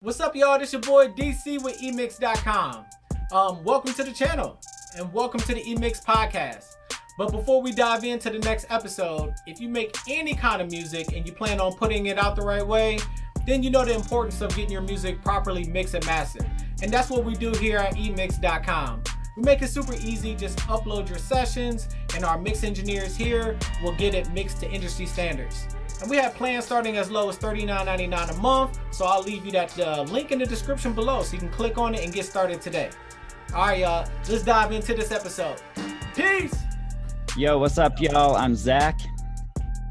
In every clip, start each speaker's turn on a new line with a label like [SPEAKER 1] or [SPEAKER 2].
[SPEAKER 1] What's up, y'all? This your boy DC with emix.com. Welcome to the channel and welcome to the Emix podcast. But before we dive into the next episode, if you make any kind of music and you plan on putting it out the right way, then you know the importance of getting your music properly mixed and mastered. And that's what we do here at emix.com. We make it super easy. Just upload your sessions and our mix engineers here will get it mixed to industry standards. And we have plans starting as low as $39.99 a month, so I'll leave you that link in the description below so you can click on it and get started today. All right, y'all, let's dive into this episode. Peace!
[SPEAKER 2] Yo, what's up, y'all? I'm Zach.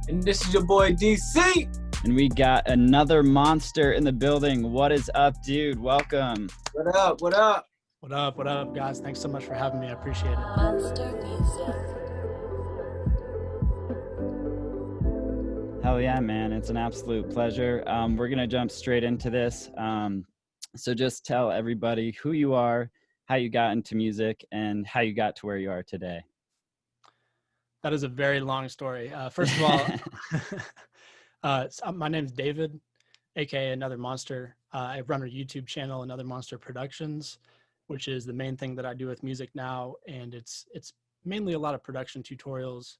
[SPEAKER 1] And this is your boy DC.
[SPEAKER 2] And we got another monster in the building. What is up, dude? Welcome.
[SPEAKER 1] What up? What up?
[SPEAKER 3] What up? What up, guys? Thanks so much for having me. I appreciate it.
[SPEAKER 4] Monster Music.
[SPEAKER 2] Hell yeah, man. It's an absolute pleasure. We're going to jump straight into this. So just tell everybody who you are, how you got into music, and how you got to where you are today.
[SPEAKER 3] That is a very long story. First of all, my name's David, aka Another Monster. I run a YouTube channel, Another Monster Productions, which is the main thing that I do with music now. And it's mainly a lot of production tutorials.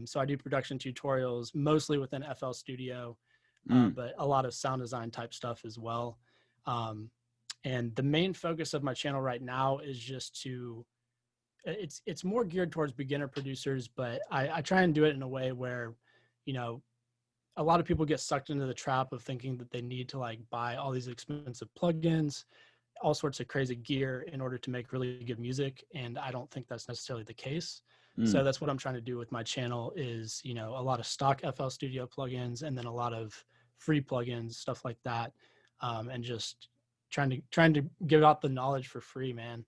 [SPEAKER 3] So I do production tutorials mostly within FL Studio, but a lot of sound design type stuff as well. And the main focus of my channel right now is just it's more geared towards beginner producers, but I try and do it in a way where, you know, a lot of people get sucked into the trap of thinking that they need to like buy all these expensive plugins, all sorts of crazy gear in order to make really good music. And I don't think that's necessarily the case. So that's what I'm trying to do with my channel is, you know, a lot of stock FL Studio plugins and then a lot of free plugins, stuff like that. And just trying to give out the knowledge for free, man,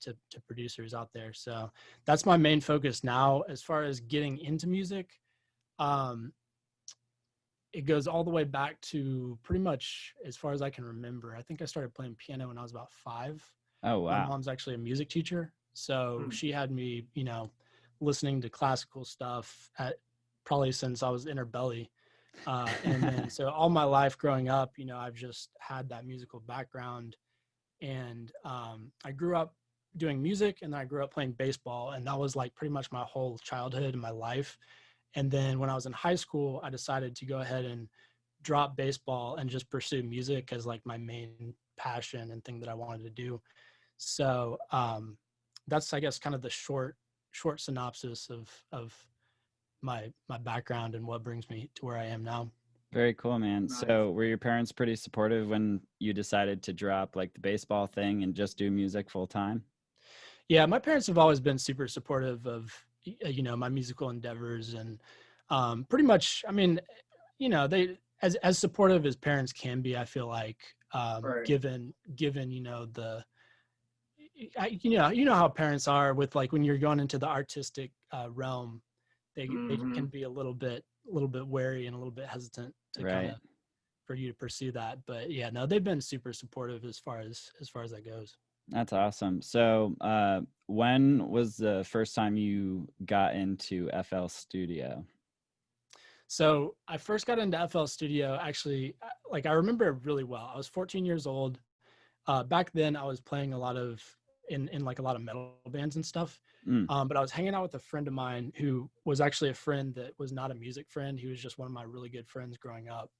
[SPEAKER 3] to producers out there. So that's my main focus now. As far as getting into music, it goes all the way back to pretty much as far as I can remember. I think I started playing piano when I was about 5.
[SPEAKER 2] Oh, wow.
[SPEAKER 3] My mom's actually a music teacher. So she had me, you know, listening to classical stuff probably since I was in her belly. And then, so all my life growing up, you know, I've just had that musical background. And I grew up doing music and I grew up playing baseball. And that was like pretty much my whole childhood and my life. And then when I was in high school, I decided to go ahead and drop baseball and just pursue music as like my main passion and thing that I wanted to do. So that's, I guess, kind of the short synopsis of my background and what brings me to where I am now.
[SPEAKER 2] Very cool, man.
[SPEAKER 1] Nice.
[SPEAKER 2] So were your parents pretty supportive when you decided to drop like the baseball thing and just do music full time?
[SPEAKER 3] Yeah, my parents have always been super supportive of, you know, my musical endeavors and pretty much, I mean, you know, they as supportive as parents can be, I feel like,
[SPEAKER 1] Right.
[SPEAKER 3] given, you know, you know how parents are with like when you're going into the artistic realm, they can be a little bit wary and a little bit hesitant to
[SPEAKER 2] Right.
[SPEAKER 3] kind of for you to pursue that. But yeah, no, they've been super supportive as far as that goes.
[SPEAKER 2] That's awesome. So when was the first time you got into FL Studio?
[SPEAKER 3] So I first got into FL Studio, actually, like I remember it really well. I was 14 years old. Back then I was playing a lot of in like a lot of metal bands and stuff. But I was hanging out with a friend of mine who was actually a friend that was not a music friend. He was just one of my really good friends growing up.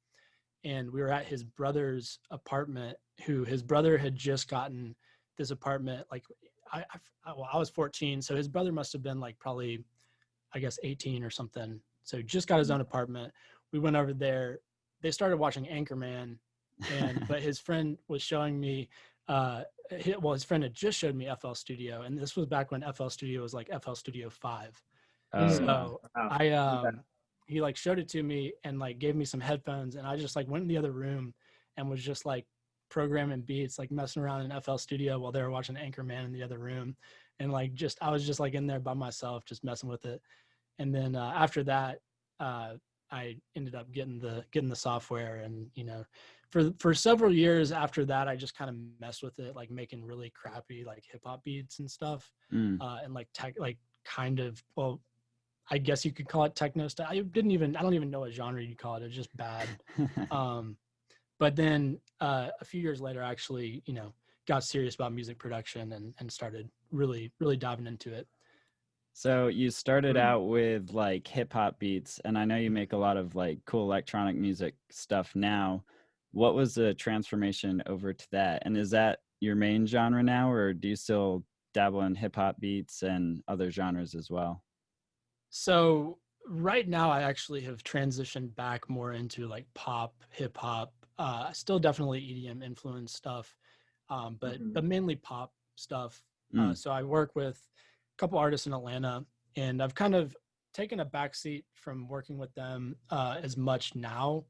[SPEAKER 3] And we were at his brother's apartment, who his brother had just gotten this apartment. Like I was 14. So his brother must've been like probably, I guess, 18 or something. So he just got his own apartment. We went over there. They started watching Anchorman, but his friend was showing me, his friend had just showed me FL Studio, and this was back when FL Studio was like FL Studio 5. So he like showed it to me and like gave me some headphones, and I just like went in the other room and was just like programming beats, like messing around in FL Studio while they were watching Anchorman in the other room. And like I was just like in there by myself, just messing with it. And then after that, I ended up getting the software, and you know, for several years after that, I just kind of messed with it, like making really crappy like hip hop beats and stuff, and like kind of, well, I guess you could call it techno style. I don't even know what genre you'd call it. It's just bad. But then a few years later, I actually, you know, got serious about music production and started really, really diving into it.
[SPEAKER 2] So you started
[SPEAKER 1] Mm.
[SPEAKER 2] out with like hip hop beats, and I know you make a lot of like cool electronic music stuff now. What was the transformation over to that? And is that your main genre now, or do you still dabble in hip hop beats and other genres as well?
[SPEAKER 3] So right now, I actually have transitioned back more into like pop, hip hop, still definitely EDM influenced stuff,
[SPEAKER 1] Mhm.
[SPEAKER 3] but mainly pop stuff.
[SPEAKER 2] Mm.
[SPEAKER 3] So I work with a couple artists in Atlanta, and I've kind of taken a backseat from working with them as much now,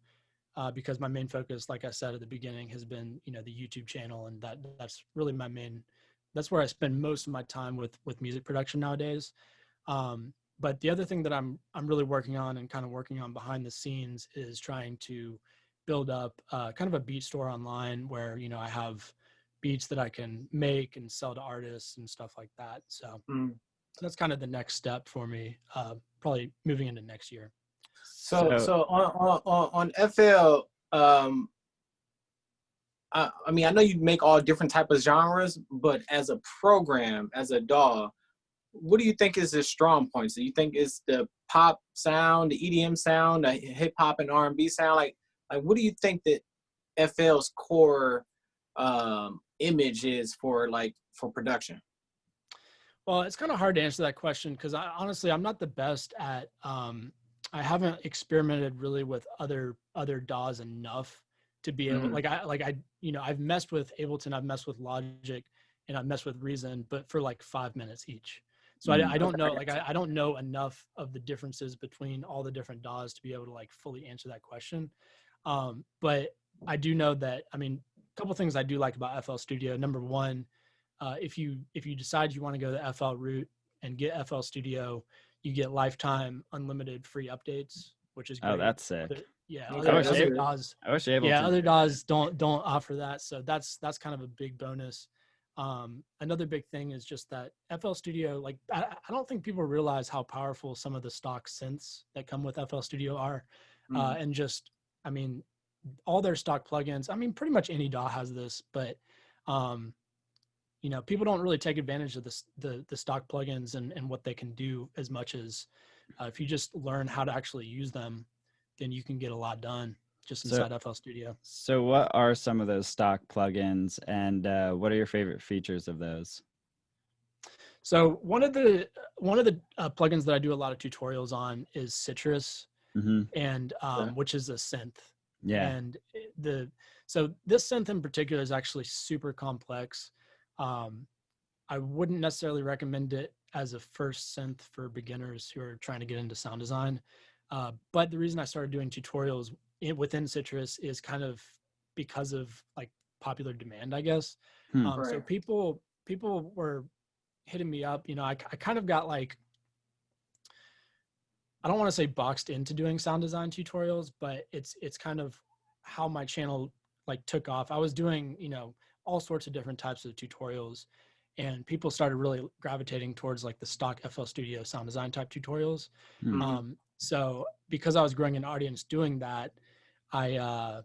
[SPEAKER 3] because my main focus, like I said at the beginning, has been, you know, the YouTube channel, and that's really my main. That's where I spend most of my time with music production nowadays. But the other thing that I'm really working on and kind of working on behind the scenes is trying to build up kind of a beat store online where, you know, I have beats that I can make and sell to artists and stuff like that. So
[SPEAKER 1] Mm.
[SPEAKER 3] that's kind of the next step for me, probably moving into next year.
[SPEAKER 1] So
[SPEAKER 2] So
[SPEAKER 1] so on FL, I mean, I know you make all different type of genres, but as a program, as a DAW, what do you think is the strong points? Do you think it's the pop sound, the EDM sound, the hip hop and R&B sound? Like what do you think that FL's core image is for like for production?
[SPEAKER 3] Well, it's kind of hard to answer that question because I honestly I'm not the best at I haven't experimented really with other DAWs enough to be able,
[SPEAKER 1] Mm,
[SPEAKER 3] like I you know, I've messed with Ableton, I've messed with Logic, and I've messed with Reason, but for like 5 minutes each. So
[SPEAKER 2] mm,
[SPEAKER 3] I don't
[SPEAKER 1] okay, I
[SPEAKER 3] know, like
[SPEAKER 1] got you.
[SPEAKER 3] I don't know enough of the differences between all the different DAWs to be able to like fully answer that question. But I do know that, I mean, a couple things I do like about FL Studio. Number one, if you decide you want to go the FL route and get FL Studio, you get lifetime unlimited free updates, which is
[SPEAKER 2] oh,
[SPEAKER 3] great.
[SPEAKER 2] that's sick.
[SPEAKER 3] Other, yeah,
[SPEAKER 2] I
[SPEAKER 1] Okay,
[SPEAKER 2] wish
[SPEAKER 1] that's
[SPEAKER 3] other
[SPEAKER 1] good.
[SPEAKER 3] DAWs,
[SPEAKER 2] I wish
[SPEAKER 3] yeah,
[SPEAKER 2] Ableton
[SPEAKER 3] other
[SPEAKER 2] did that.
[SPEAKER 3] DAWs don't offer that, so that's kind of a big bonus. Another big thing is just that FL Studio, like I don't think people realize how powerful some of the stock synths that come with FL Studio are,
[SPEAKER 1] Mm,
[SPEAKER 3] and just, I mean, all their stock plugins. I mean, pretty much any DAW has this, but um, you know, people don't really take advantage of this, the stock plugins and what they can do as much as if you just learn how to actually use them, then you can get a lot done just
[SPEAKER 2] So
[SPEAKER 3] inside FL Studio.
[SPEAKER 2] so what are some of those stock plugins, and what are your favorite features of those?
[SPEAKER 3] So one of the plugins that I do a lot of tutorials on is Citrus,
[SPEAKER 2] Mm-hmm.
[SPEAKER 3] and
[SPEAKER 1] okay.
[SPEAKER 3] which is a synth.
[SPEAKER 2] Yeah.
[SPEAKER 3] And the so this synth in particular is actually super complex. Um, I wouldn't necessarily recommend it as a first synth for beginners who are trying to get into sound design. But the reason I started doing tutorials within Citrus is kind of because of like popular demand, I guess.
[SPEAKER 2] Hmm.
[SPEAKER 3] So
[SPEAKER 1] Right.
[SPEAKER 3] people were hitting me up. You know, I kind of got like, I don't want to say boxed into doing sound design tutorials, but it's kind of how my channel like took off. I was doing, you know, all sorts of different types of tutorials, and people started really gravitating towards like the stock FL Studio sound design type tutorials.
[SPEAKER 2] Hmm.
[SPEAKER 1] Mm,
[SPEAKER 3] So because I was growing an audience doing that, I uh,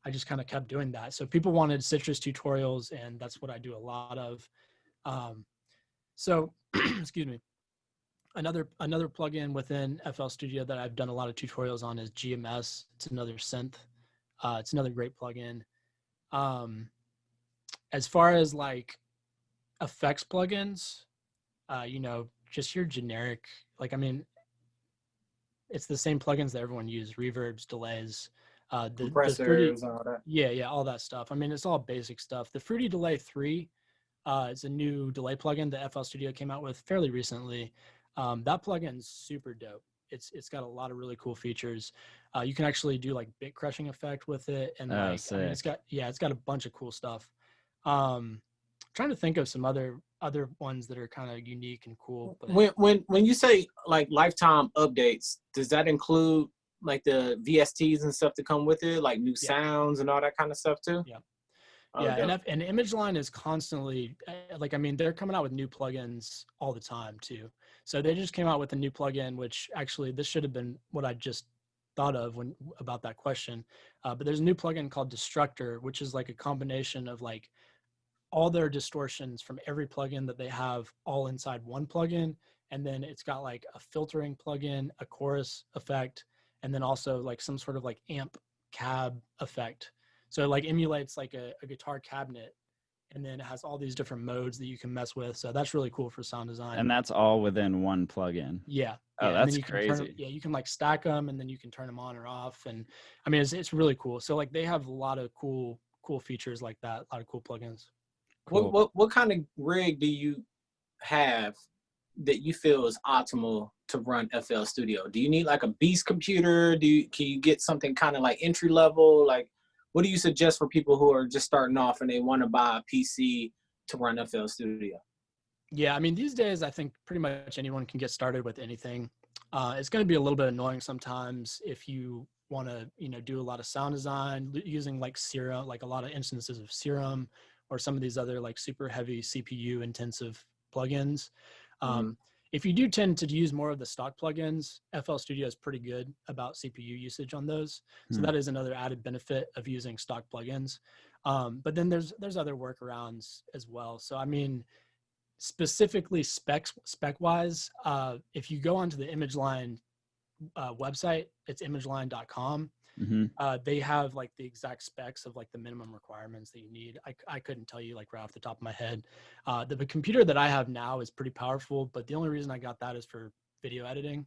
[SPEAKER 3] I just kind of kept doing that. So people wanted Citrus tutorials, and that's what I do a lot of. Um, so excuse me. Another plugin within FL Studio that I've done a lot of tutorials on is GMS. It's another synth. It's another great plugin. Um, as far as like effects plugins, you know, just your generic, like, I mean, it's the same plugins that everyone uses: reverbs, delays, the fruity,
[SPEAKER 1] compressors, all that.
[SPEAKER 3] yeah, all that stuff. I mean, it's all basic stuff. The Fruity Delay 3 is a new delay plugin that FL Studio came out with fairly recently. That plugin's super dope. It's got a lot of really cool features. You can actually do like bit crushing effect with it, and
[SPEAKER 2] Oh,
[SPEAKER 3] like, I mean,
[SPEAKER 2] sick.
[SPEAKER 3] it's got a bunch of cool stuff. Um, Trying to think of some other ones that are kind of unique and cool, but
[SPEAKER 1] When you say like lifetime updates, does that include like the VSTs and stuff that come with it, like new
[SPEAKER 3] yeah,
[SPEAKER 1] sounds and all that kind of stuff too?
[SPEAKER 3] yeah.
[SPEAKER 1] Oh,
[SPEAKER 3] Yeah,
[SPEAKER 1] dope.
[SPEAKER 3] and ImageLine is constantly like, I mean, they're coming out with new plugins all the time too. So they just came out with a new plugin, which actually this should have been what I just thought of when about that question. But there's a new plugin called Destructor, which is like a combination of like all their distortions from every plugin that they have all inside one plugin. And then it's got like a filtering plugin, a chorus effect, and then also like some sort of like amp cab effect. So it like emulates like a guitar cabinet, and then it has all these different modes that you can mess with. So that's really cool for sound design.
[SPEAKER 2] And that's all within one plugin.
[SPEAKER 3] Yeah.
[SPEAKER 2] Oh,
[SPEAKER 3] and
[SPEAKER 2] that's
[SPEAKER 3] then you can
[SPEAKER 2] crazy.
[SPEAKER 3] you can like stack them, and then you can turn them on or off. And I mean, it's really cool. So like they have a lot of cool features like that, a lot of cool plugins.
[SPEAKER 2] Cool.
[SPEAKER 1] What kind of rig do you have that you feel is optimal to run FL Studio? Do you need like a beast computer? Can you get something kind of like entry level? Like, what do you suggest for people who are just starting off and they want to buy a PC to run FL Studio?
[SPEAKER 3] Yeah, I mean, these days, I think pretty much anyone can get started with anything. It's going to be a little bit annoying sometimes if you want to, do a lot of sound design using like Serum, like a lot of instances of Serum, or some of these other like super heavy CPU intensive plugins. If you do tend to use more of the stock plugins, FL Studio is pretty good about CPU usage on those. So that is another added benefit of using stock plugins. But then there's other workarounds as well. So I mean, specifically spec wise, if you go onto the ImageLine website, it's imageline.com. They have like the exact specs of like the minimum requirements that you need. I couldn't tell you like right off the top of my head. The computer that I have now is pretty powerful, but the only reason I got that is for video editing,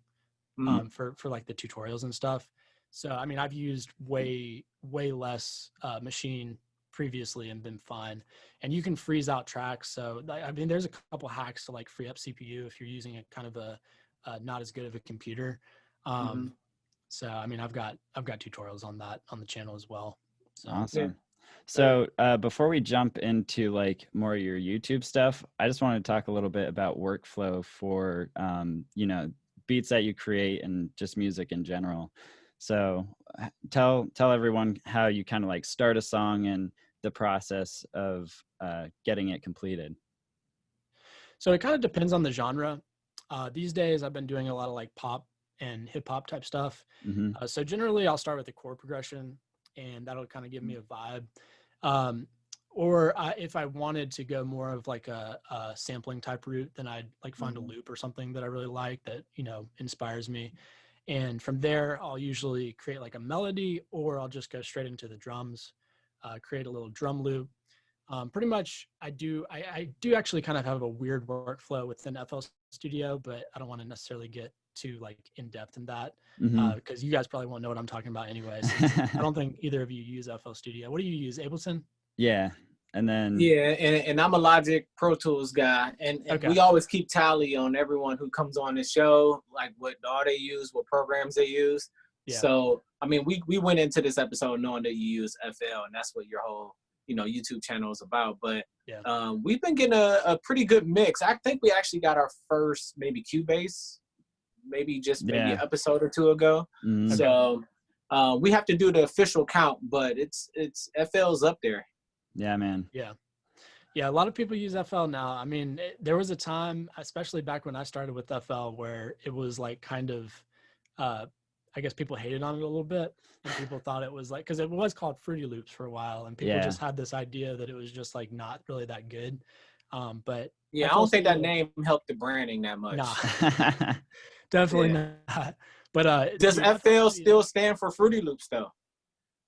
[SPEAKER 3] for like the tutorials and stuff. So I mean, I've used way less machine previously and been fine. And you can freeze out tracks. So I mean, there's a couple hacks to like free up CPU if you're using a kind of a not as good of a computer. So I mean, I've got tutorials on that on the channel as well. So.
[SPEAKER 2] Awesome. So before we jump into like more of your YouTube stuff, I just wanted to talk a little bit about workflow for beats that you create and just music in general. So tell everyone how you kind of like start a song and the process of getting it completed.
[SPEAKER 3] So it kind of depends on the genre. These days I've been doing a lot of like pop and hip hop type stuff. So generally I'll start with the chord progression, and that'll kind of give me a vibe. If I wanted to go more of like a sampling type route, then I'd like find a loop or something that I really like that, inspires me. And from there, I'll usually create like a melody, or I'll just go straight into the drums, create a little drum loop. Pretty much I do actually kind of have a weird workflow within FL Studio, but I don't want to necessarily get too like in depth in that, because you guys probably won't know what I'm talking about anyways. I don't think either of you use FL Studio. What do you use, Ableton?
[SPEAKER 2] Yeah. And then
[SPEAKER 1] and I'm a Logic Pro Tools guy, and we always keep tally on everyone who comes on the show, like what DAW they use, what programs they use. So I mean, we went into this episode knowing that you use FL, and that's what your whole YouTube channel is about. But we've been getting a pretty good mix. I think we actually got our first maybe Cubase, maybe an episode or two ago. So we have to do the official count, but it's FL's up there.
[SPEAKER 2] Yeah, man.
[SPEAKER 3] Yeah, a lot of people use FL now. I mean, there was a time, especially back when I started with FL, where it was like kind of, I guess people hated on it a little bit, and people thought it was like, because it was called Fruity Loops for a while, and people just had this idea that it was just like not really that good. But
[SPEAKER 1] I don't think that name helped the branding that much.
[SPEAKER 3] Nah, definitely not. But
[SPEAKER 1] does FL still stand for Fruity Loops though?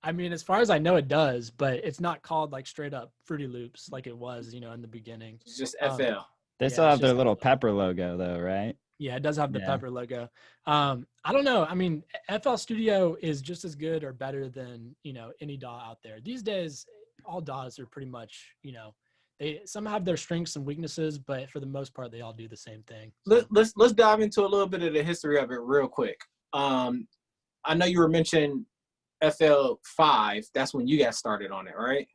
[SPEAKER 3] I mean, as far as I know, it does, but it's not called like straight up Fruity Loops like it was, in the beginning.
[SPEAKER 1] It's just FL.
[SPEAKER 2] They still have their little pepper logo though, right?
[SPEAKER 3] Yeah, it does have the pepper logo. I don't know. I mean, FL Studio is just as good or better than, any DAW out there. These days, all DAWs are pretty much, some have their strengths and weaknesses, but for the most part, they all do the same thing. So.
[SPEAKER 1] Let's dive into a little bit of the history of it real quick. I know you were mentioning FL5, that's when you got started on it, right?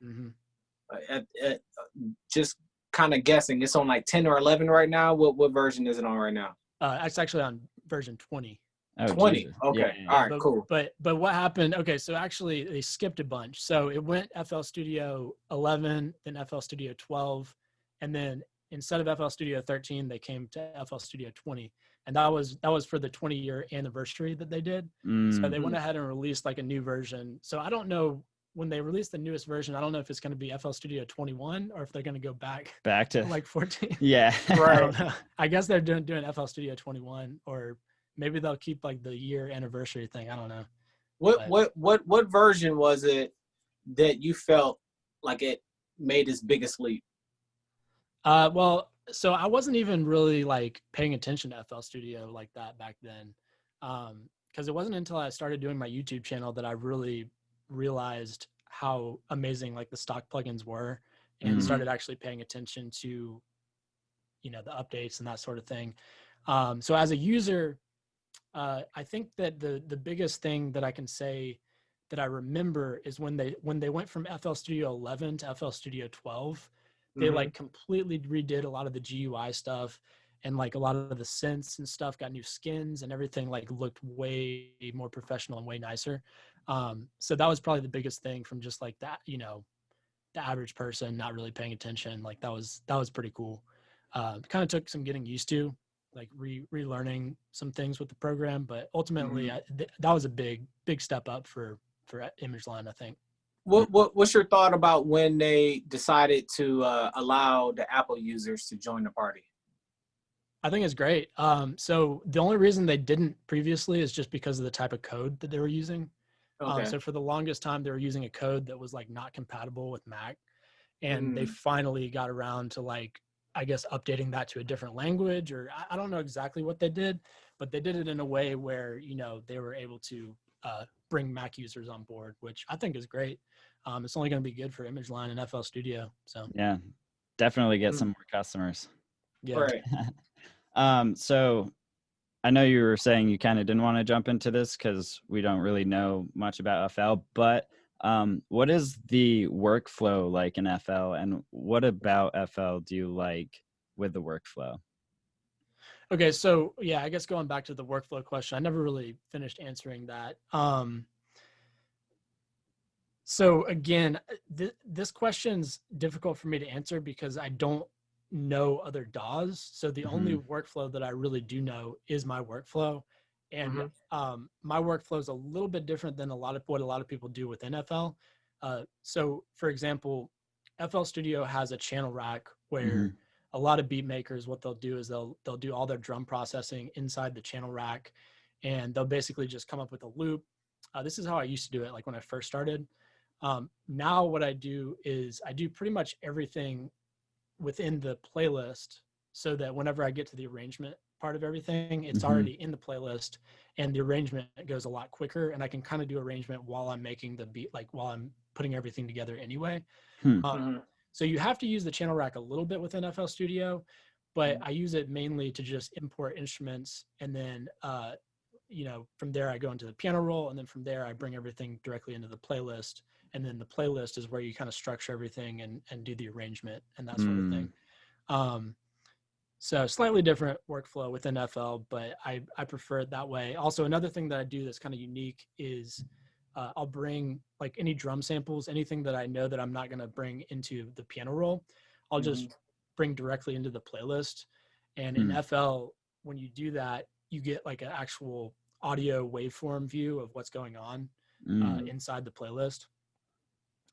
[SPEAKER 1] Just kind of guessing, it's on like 10 or 11 right now. What version is it on right now?
[SPEAKER 3] It's actually on version 20.
[SPEAKER 2] Oh,
[SPEAKER 1] 20.
[SPEAKER 2] Jesus.
[SPEAKER 1] Okay.
[SPEAKER 2] Yeah.
[SPEAKER 1] All right, cool.
[SPEAKER 3] But what happened? Okay, so actually they skipped a bunch. So it went FL Studio 11, then FL Studio 12, and then instead of FL Studio 13, they came to FL Studio 20. and that was for the 20-year anniversary that they did. So they went ahead and released like a new version. So I don't know when they release the newest version. I don't know if it's going to be FL Studio 21 or if they're going to go back
[SPEAKER 2] to
[SPEAKER 3] like 14.
[SPEAKER 2] Yeah.
[SPEAKER 3] I
[SPEAKER 1] Right.
[SPEAKER 3] don't know. I guess they're doing FL Studio 21, or maybe they'll keep like the year anniversary thing. I don't know.
[SPEAKER 1] What version was it that you felt like it made its biggest leap?
[SPEAKER 3] Well, so I wasn't even really like paying attention to FL Studio like that back then. Because it wasn't until I started doing my YouTube channel that I really realized how amazing like the stock plugins were, and
[SPEAKER 2] Mhm.
[SPEAKER 3] started actually paying attention to, the updates and that sort of thing. So as a user, I think that the biggest thing that I can say that I remember is when they went from FL Studio 11 to FL Studio 12, they like completely redid a lot of the GUI stuff, and like a lot of the synths and stuff got new skins, and everything like looked way more professional and way nicer. So that was probably the biggest thing from just like that, the average person not really paying attention. Like that was pretty cool. Kind of took some getting used to, like relearning some things with the program, but ultimately that was a big step up for ImageLine, I think.
[SPEAKER 1] What's your thought about when they decided to allow the Apple users to join the party?
[SPEAKER 3] I think it's great. So the only reason they didn't previously is just because of the type of code that they were using.
[SPEAKER 1] Okay.
[SPEAKER 3] So for the longest time, they were using a code that was like not compatible with Mac, and they finally got around to like, I guess, updating that to a different language, or I don't know exactly what they did, but they did it in a way where, they were able to bring Mac users on board, which I think is great. It's only going to be good for ImageLine and FL Studio. So
[SPEAKER 2] Yeah, definitely get some more customers.
[SPEAKER 3] yeah.
[SPEAKER 1] Right.
[SPEAKER 2] So I know you were saying you kind of didn't want to jump into this because we don't really know much about FL, but what is the workflow like in FL, and what about FL do you like with the workflow?
[SPEAKER 3] Okay, so yeah, I guess going back to the workflow question, I never really finished answering that. So again, this question's difficult for me to answer because I don't know other DAWs. So the only workflow that I really do know is my workflow, and my workflow is a little bit different than what a lot of people do within FL. So for example, FL Studio has a channel rack where a lot of beat makers, what they'll do is they'll do all their drum processing inside the channel rack, and they'll basically just come up with a loop. This is how I used to do it, like when I first started. Now what I do is I do pretty much everything within the playlist, so that whenever I get to the arrangement part of everything, it's already in the playlist, and the arrangement goes a lot quicker, and I can kind of do arrangement while I'm making the beat, like while I'm putting everything together anyway. So you have to use the channel rack a little bit within FL Studio, but I use it mainly to just import instruments, and then from there I go into the piano roll, and then from there I bring everything directly into the playlist, and then the playlist is where you kind of structure everything and do the arrangement and that sort of thing. So slightly different workflow within FL, but I prefer it that way. Also, another thing that I do that's kind of unique is I'll bring like any drum samples, anything that I know that I'm not going to bring into the piano roll, I'll just bring directly into the playlist. And in FL, when you do that, you get like an actual audio waveform view of what's going on inside the playlist,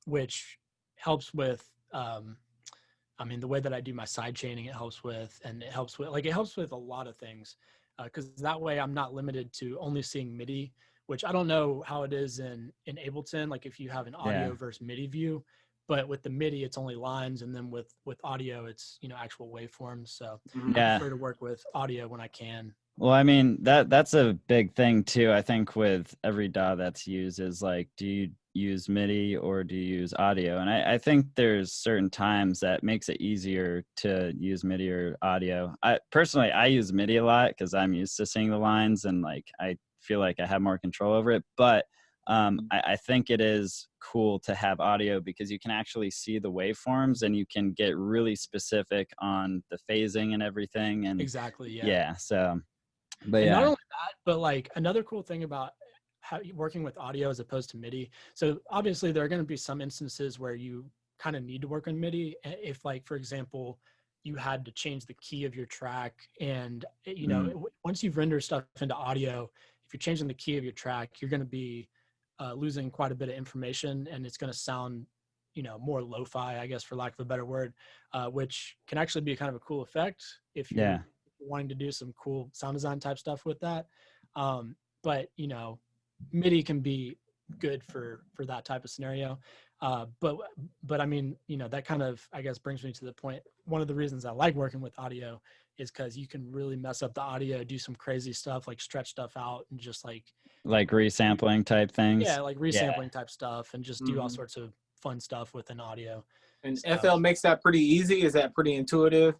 [SPEAKER 3] which helps with the way that I do my side chaining, it helps with a lot of things, because that way I'm not limited to only seeing MIDI, which I don't know how it is in Ableton, like if you have an audio versus MIDI view, but with the MIDI it's only lines, and then with audio it's actual waveforms. So I prefer to work with audio when I can.
[SPEAKER 2] Well, I mean, that's a big thing too. I think with every DAW that's used is like, do you use MIDI or do you use audio? And I think there's certain times that makes it easier to use MIDI or audio. I personally use MIDI a lot because I'm used to seeing the lines, and like I feel like I have more control over it. But I think it is cool to have audio because you can actually see the waveforms, and you can get really specific on the phasing and everything. And
[SPEAKER 3] exactly,
[SPEAKER 2] yeah. So. But
[SPEAKER 3] and not only that, but like another cool thing about working with audio as opposed to MIDI. So obviously there are going to be some instances where you kind of need to work on MIDI. If like, for example, you had to change the key of your track. And, you know,
[SPEAKER 2] Mm.
[SPEAKER 3] once you've rendered stuff into audio, if you're changing the key of your track, you're going to be losing quite a bit of information, and it's going to sound, you know, more lo-fi, I guess, for lack of a better word, which can actually be kind of a cool effect if you're
[SPEAKER 2] Yeah.
[SPEAKER 3] wanting to do some cool sound design type stuff with that. But, you know, MIDI can be good for that type of scenario. But I mean, you know, that kind of, I guess, brings me to the point. One of the reasons I like working with audio is because you can really mess up the audio, do some crazy stuff, like stretch stuff out and just like
[SPEAKER 2] resampling type things.
[SPEAKER 3] like resampling type stuff, and just do all sorts of fun stuff with an audio.
[SPEAKER 1] And
[SPEAKER 3] So,
[SPEAKER 1] FL makes that pretty easy. Is that pretty intuitive?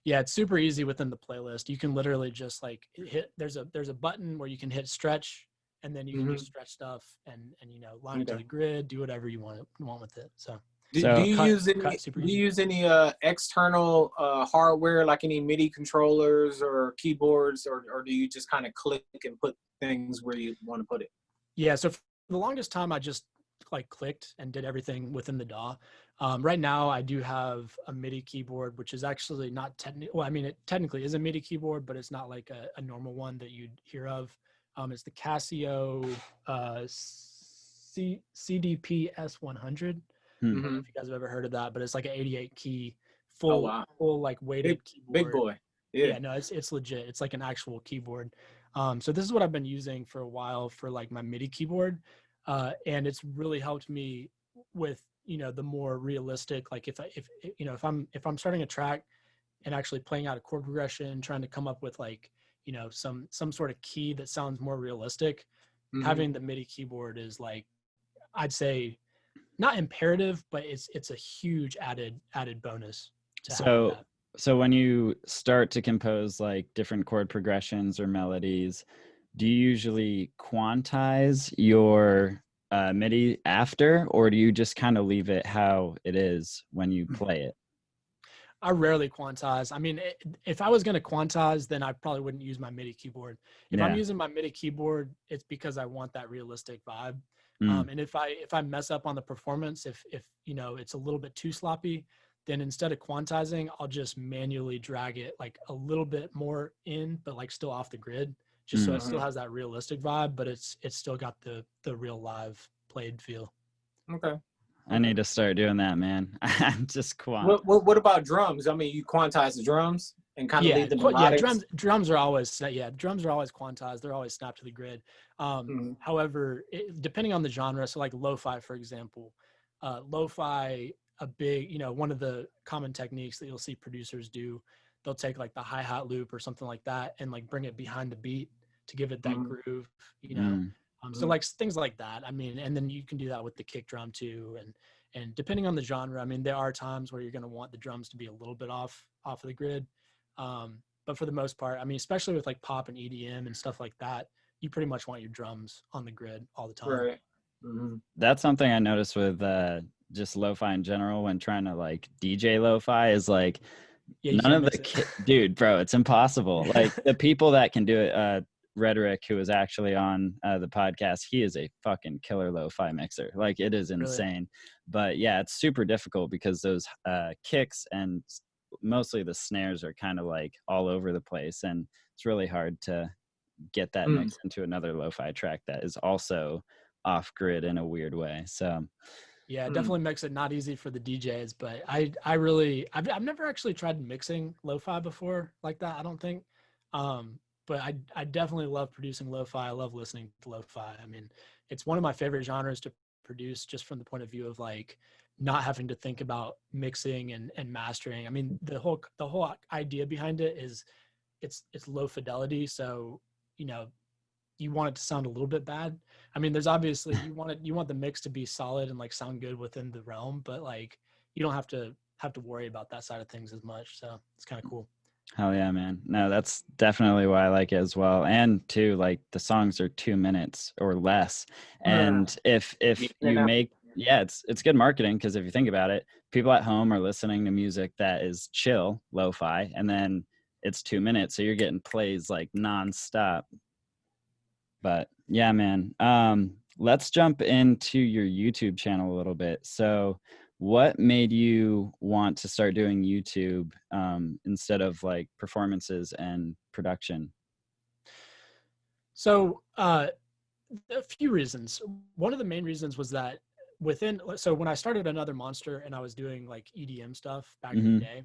[SPEAKER 3] yeah, it's super easy within the playlist. You can literally just like hit, there's a button where you can hit stretch, and then you can just stretch stuff and you know, line it to the grid, do whatever you want with it. So
[SPEAKER 1] Do
[SPEAKER 2] So-
[SPEAKER 1] you use any?
[SPEAKER 3] super
[SPEAKER 1] Do you
[SPEAKER 3] easy.
[SPEAKER 1] use any external hardware, like any MIDI controllers or keyboards, or do you just kind of click and put things where you want to put it?
[SPEAKER 3] Yeah, so for the longest time, I just like clicked and did everything within the DAW. Right now, I do have a MIDI keyboard, which is actually not technical. Well, I mean, it technically is a MIDI keyboard, but it's not like a normal one that you'd hear of. It's the Casio CDP S100. I don't know
[SPEAKER 1] Mhm.
[SPEAKER 3] if you guys have ever heard of that, but it's like an 88 key,
[SPEAKER 1] Oh, wow.
[SPEAKER 3] full like weighted keyboard.
[SPEAKER 1] Big boy.
[SPEAKER 3] Yeah, no, it's legit. It's like an actual keyboard. So this is what I've been using for a while for like my MIDI keyboard, and it's really helped me with, you know, the more realistic. Like if you know, if I'm starting a track and actually playing out a chord progression, trying to come up with like, you know, some sort of key that sounds more realistic,
[SPEAKER 1] Mhm.
[SPEAKER 3] having the MIDI keyboard is like, I'd say, not imperative, but it's a huge added bonus to having that.
[SPEAKER 2] So when you start to compose like different chord progressions or melodies, do you usually quantize your MIDI after, or do you just kind of leave it how it is when you play it?
[SPEAKER 3] I rarely quantize. I mean, if I was going to quantize, then I probably wouldn't use my MIDI keyboard. If I'm
[SPEAKER 2] Yeah.
[SPEAKER 3] using my MIDI keyboard, it's because I want that realistic vibe.
[SPEAKER 2] Mm.
[SPEAKER 3] And if I mess up on the performance, if you know, it's a little bit too sloppy, then instead of quantizing, I'll just manually drag it like a little bit more in, but like still off the grid, just so it still has that realistic vibe, but it's still got the real live played feel.
[SPEAKER 1] Okay.
[SPEAKER 2] I need to start doing that, man. I'm just quant.
[SPEAKER 1] What about drums? I mean, you quantize the drums and kind of leave the melodics.
[SPEAKER 3] Drums are always drums are always quantized. They're always snapped to the grid. However, depending on the genre, so like lo-fi, for example, lo-fi, a big, you know, one of the common techniques that you'll see producers do, they'll take like the hi-hat loop or something like that and like bring it behind the beat to give it that groove, you know. So like things like that. I mean, and then you can do that with the kick drum too. And depending on the genre, I mean, there are times where you're going to want the drums to be a little bit off of the grid. But for the most part, I mean, especially with like pop and EDM and stuff like that, you pretty much want your drums on the grid all the time.
[SPEAKER 1] Right.
[SPEAKER 2] That's something I noticed with just lo-fi in general when trying to like DJ lo-fi is like none of the dude, bro, it's impossible. Like the people that can do it, Rhetoric, who is actually on the podcast, he is a fucking killer lo-fi mixer. Like it is insane. Really? But yeah, it's super difficult because those kicks and mostly the snares are kind of like all over the place, and it's really hard to get that mix into another lo-fi track that is also off grid in a weird way. So
[SPEAKER 3] yeah, it definitely makes it not easy for the DJs, but I've never actually tried mixing lo-fi before like that, I don't think. But I definitely love producing lo-fi. I love listening to lo-fi. I mean, it's one of my favorite genres to produce, just from the point of view of like not having to think about mixing and mastering. I mean, the whole idea behind it is it's low fidelity. So, you know, you want it to sound a little bit bad. I mean, there's obviously you want the mix to be solid and like sound good within the realm, but like you don't have to worry about that side of things as much. So it's kind of cool.
[SPEAKER 2] Hell yeah, man. No, that's definitely why I like it as well. And too, like the songs are 2 minutes or less. And if you make, it's good marketing, because if you think about it, people at home are listening to music that is chill, lo-fi, and then it's 2 minutes. So you're getting plays like nonstop. But yeah, man. Let's jump into your YouTube channel a little bit. So what made you want to start doing YouTube instead of like performances and production?
[SPEAKER 3] So a few reasons. One of the main reasons was that so when I started Another Monster and I was doing like EDM stuff back in the day,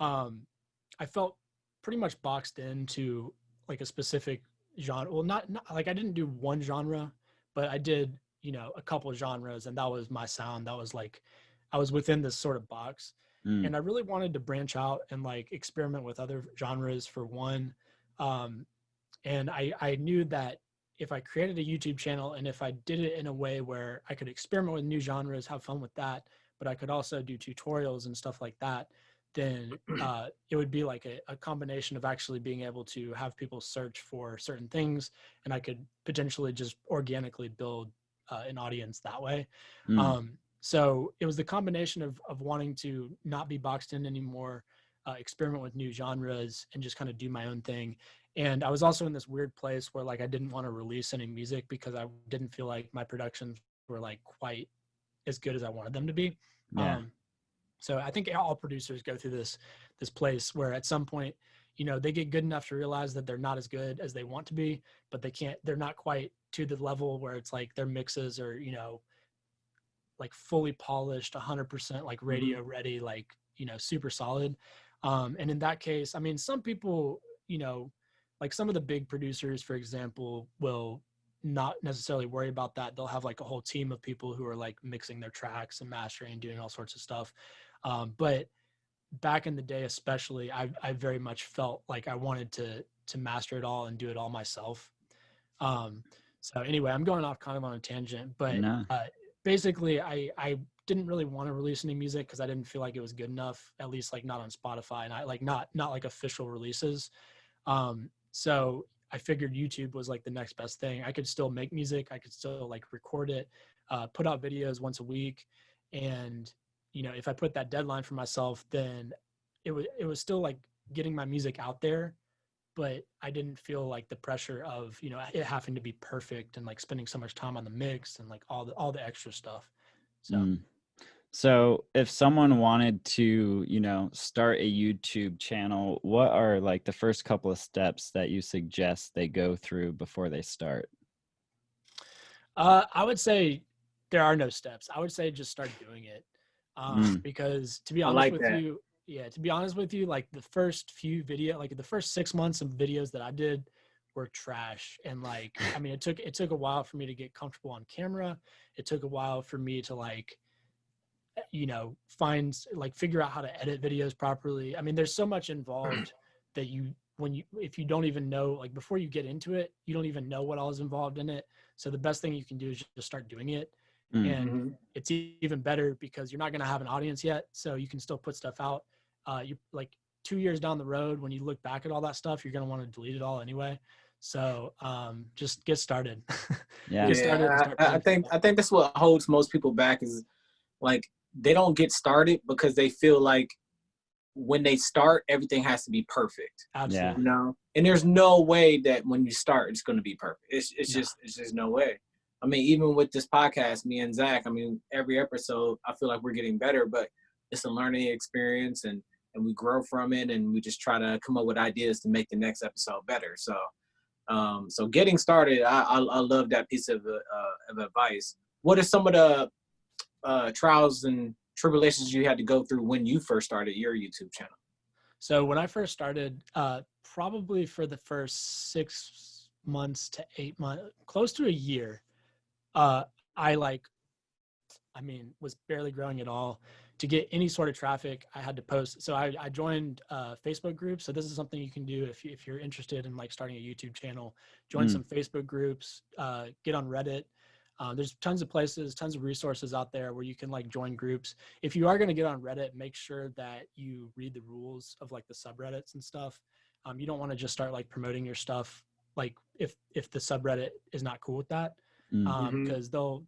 [SPEAKER 3] I felt pretty much boxed into like a specific genre. Well, not like I didn't do one genre, but I did, a couple of genres, and that was my sound. That was like, I was within this sort of box. And I really wanted to branch out and like experiment with other genres for one. And I knew that if I created a YouTube channel and if I did it in a way where I could experiment with new genres, have fun with that, but I could also do tutorials and stuff like that, then it would be like a combination of actually being able to have people search for certain things, and I could potentially just organically build an audience that way. So it was the combination of wanting to not be boxed in anymore, experiment with new genres, and just kind of do my own thing. And I was also in this weird place where like I didn't want to release any music because I didn't feel like my productions were like quite as good as I wanted them to be.
[SPEAKER 2] Yeah.
[SPEAKER 3] So I think all producers go through this place where at some point, they get good enough to realize that they're not as good as they want to be, but they're not quite to the level where it's like their mixes are, like fully polished, 100% like radio ready, like, super solid. And in that case, I mean, some people, like some of the big producers, for example, will not necessarily worry about that. They'll have like a whole team of people who are like mixing their tracks and mastering and doing all sorts of stuff. But back in the day, especially, I very much felt like I wanted to master it all and do it all myself. So anyway, I'm going off kind of on a tangent, but basically I didn't really want to release any music because I didn't feel like it was good enough, at least like not on Spotify, and I like not like official releases. So I figured YouTube was like the next best thing. I could still make music. I could still like record it, put out videos once a week. And, if I put that deadline for myself, then it was still like getting my music out there, but I didn't feel like the pressure of, it having to be perfect and like spending so much time on the mix and like all the extra stuff.
[SPEAKER 2] So if someone wanted to, start a YouTube channel, what are like the first couple of steps that you suggest they go through before they start?
[SPEAKER 3] I would say there are no steps. I would say just start doing it. Because to be honest with you, like the first few like the first 6 months of videos that I did were trash. And like, I mean, it took a while for me to get comfortable on camera. It took a while for me to like, figure out how to edit videos properly. I mean, there's so much involved that if you don't even know, like before you get into it, you don't even know what all is involved in it. So the best thing you can do is just start doing it. And it's even better because you're not going to have an audience yet. So you can still put stuff out. You like 2 years down the road, when you look back at all that stuff, you're going to want to delete it all anyway. So just get started.
[SPEAKER 1] I think that's what holds most people back is like, they don't get started because they feel like when they start, everything has to be perfect.
[SPEAKER 3] Absolutely.
[SPEAKER 1] And there's no way that when you start, it's going to be perfect. It's just no way. I mean, even with this podcast, me and Zach, I mean, every episode, I feel like we're getting better, but it's a learning experience and we grow from it, and we just try to come up with ideas to make the next episode better. So, so getting started, I love that piece of advice. What are some of the trials and tribulations you had to go through when you first started your YouTube channel?
[SPEAKER 3] So when I first started, probably for the first 6 months to 8 months, close to a year, I was barely growing at all. To get any sort of traffic, I had to post. So I joined Facebook groups. So this is something you can do if you're interested in like starting a YouTube channel. Join some Facebook groups, get on Reddit. There's tons of places, tons of resources out there where you can like join groups. If you are going to get on Reddit, make sure that you read the rules of like the subreddits and stuff. You don't want to just start like promoting your stuff like if the subreddit is not cool with that. Because they'll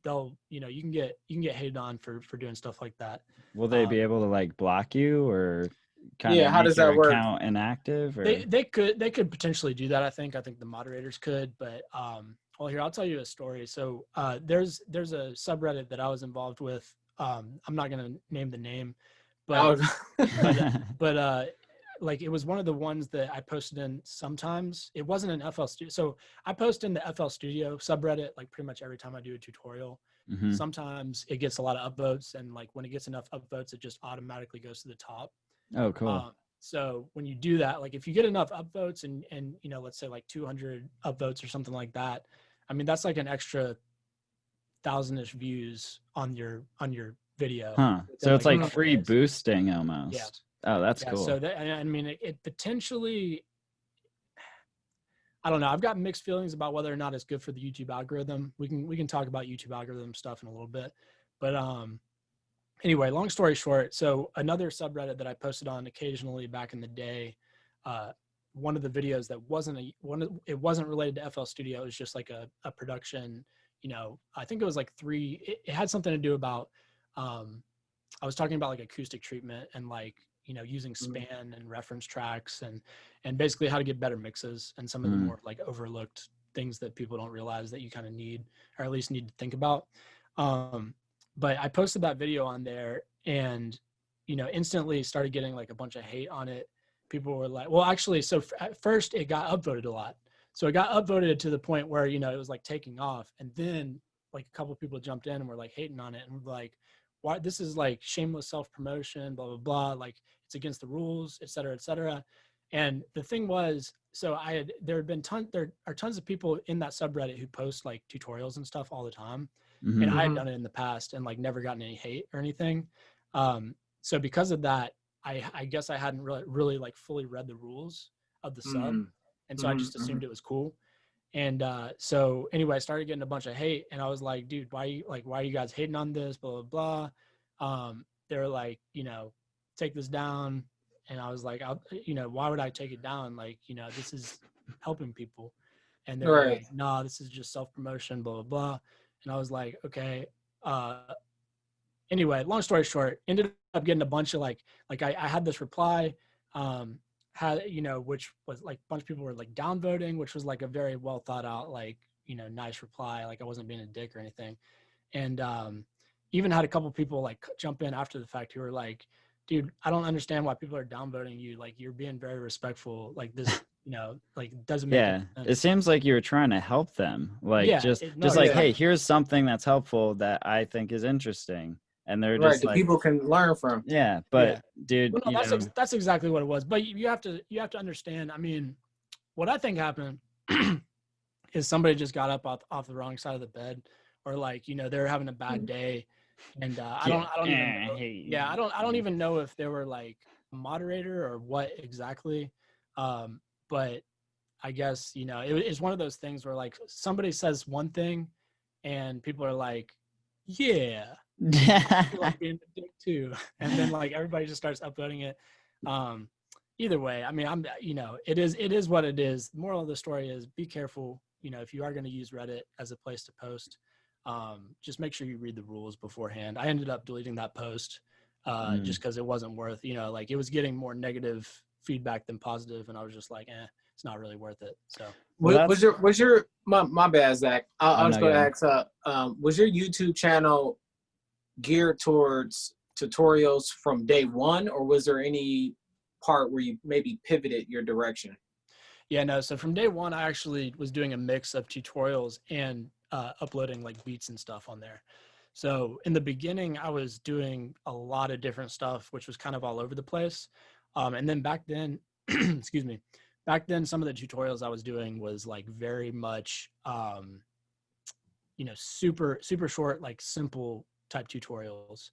[SPEAKER 3] you can get hated on for doing stuff like that.
[SPEAKER 2] Will they be able to like block you or kind of
[SPEAKER 1] how does that work?
[SPEAKER 2] Account inactive? Or?
[SPEAKER 3] They could potentially do that. I think the moderators could, but well, here I'll tell you a story. So there's a subreddit that I was involved with I'm not going to name the name,
[SPEAKER 1] Oh,
[SPEAKER 3] but like it was one of the ones that I posted in sometimes. It wasn't an FL Studio. So I post in the FL Studio subreddit like pretty much every time I do a tutorial.
[SPEAKER 2] Mhm.
[SPEAKER 3] Sometimes it gets a lot of upvotes, and like when it gets enough upvotes, it just automatically goes to the top.
[SPEAKER 2] Oh, cool.
[SPEAKER 3] So when you do that, like if you get enough upvotes and you know, let's say like 200 upvotes or something like that, I mean that's like an extra 1,000-ish views on your video.
[SPEAKER 2] Huh.
[SPEAKER 3] within,
[SPEAKER 2] So it's
[SPEAKER 3] a
[SPEAKER 2] like
[SPEAKER 3] couple
[SPEAKER 2] free
[SPEAKER 3] days.
[SPEAKER 2] boosting
[SPEAKER 3] Yeah.
[SPEAKER 2] almost. Oh, that's
[SPEAKER 3] Yeah.
[SPEAKER 2] cool.
[SPEAKER 3] So that, I mean, it potentially, I don't know. I've got mixed feelings about whether or not it's good for the YouTube algorithm. We can talk about YouTube algorithm stuff in a little bit, but anyway, long story short, so another subreddit that I posted on occasionally back in the day, one of the videos that it wasn't related to FL Studio. It was just like a production, you know, I think it was like it had something to do about, I was talking about like acoustic treatment and like, you know, using span and reference tracks and basically how to get better mixes and some of the more like overlooked things that people don't realize that you kind of need, or at least need to think about. But I posted that video on there and, you know, instantly started getting like a bunch of hate on it. People were like, well, actually, so at first it got upvoted a lot. So it got upvoted to the point where, you know, it was like taking off. And then like a couple of people jumped in and were like hating on it and were like, why, this is like shameless self-promotion, blah, blah, blah. Like it's against the rules, et cetera, et cetera. And the thing was, so there are tons of people in that subreddit who post like tutorials and stuff all the time.
[SPEAKER 2] Mhm.
[SPEAKER 3] And I had done it in the past and like never gotten any hate or anything. So because of that, I guess I hadn't really like fully read the rules of the sub. And so I just assumed it was cool. And so anyway, I started getting a bunch of hate and I was like, dude, why are you guys hating on this? Blah, blah, blah. They're like, you know, take this down. And I was like, you know, why would I take it down? Like, you know, this is helping people. And they're like, nah, this is just self-promotion, blah, blah, blah. And I was like, okay. Anyway, long story short, ended up getting a bunch of like I had this reply, had, you know, which was like a bunch of people were like downvoting, which was like a very well thought out, like, you know, nice reply. Like I wasn't being a dick or anything. And even had a couple people like jump in after the fact who were like, dude, I don't understand why people are downvoting you. Like you're being very respectful. Like this, you know, like doesn't make
[SPEAKER 2] Yeah,
[SPEAKER 3] sense.
[SPEAKER 2] it seems like you were trying to help them. Like
[SPEAKER 3] Yeah,
[SPEAKER 2] just
[SPEAKER 3] no,
[SPEAKER 2] like,
[SPEAKER 3] exactly.
[SPEAKER 2] hey, here's something that's helpful that I think is interesting. And they're just
[SPEAKER 1] the
[SPEAKER 2] like,
[SPEAKER 1] people can learn from.
[SPEAKER 2] yeah, but
[SPEAKER 3] Yeah.
[SPEAKER 2] dude,
[SPEAKER 3] Well, no,
[SPEAKER 2] you know,
[SPEAKER 3] that's exactly what it was. But you have to understand. I mean, what I think happened is somebody just got up off the wrong side of the bed, or like, you know, they're having a bad day, and I don't even know, yeah, I don't even know if they were like a moderator or what exactly. But I guess, you know, it's one of those things where like somebody says one thing, and people are like, yeah. I feel like being a dick too, and then like everybody just starts upvoting it. Either way, I mean, you know, it is what it is. The moral of the story is be careful. You know, if you are going to use Reddit as a place to post, just make sure you read the rules beforehand. I ended up deleting that post just because it wasn't worth, you know, like it was getting more negative feedback than positive, and I was just like, it's not really worth it. So
[SPEAKER 1] Was your my bad, Zach? I was
[SPEAKER 2] no,
[SPEAKER 1] going to ask, was your YouTube channel geared towards tutorials from day one, or was there any part where you maybe pivoted your direction?
[SPEAKER 3] Yeah, no. So from day one, I actually was doing a mix of tutorials and uploading like beats and stuff on there. So in the beginning, I was doing a lot of different stuff, which was kind of all over the place. And then back then, excuse me, back then, some of the tutorials I was doing was like very much, you know, super short, like simple type tutorials.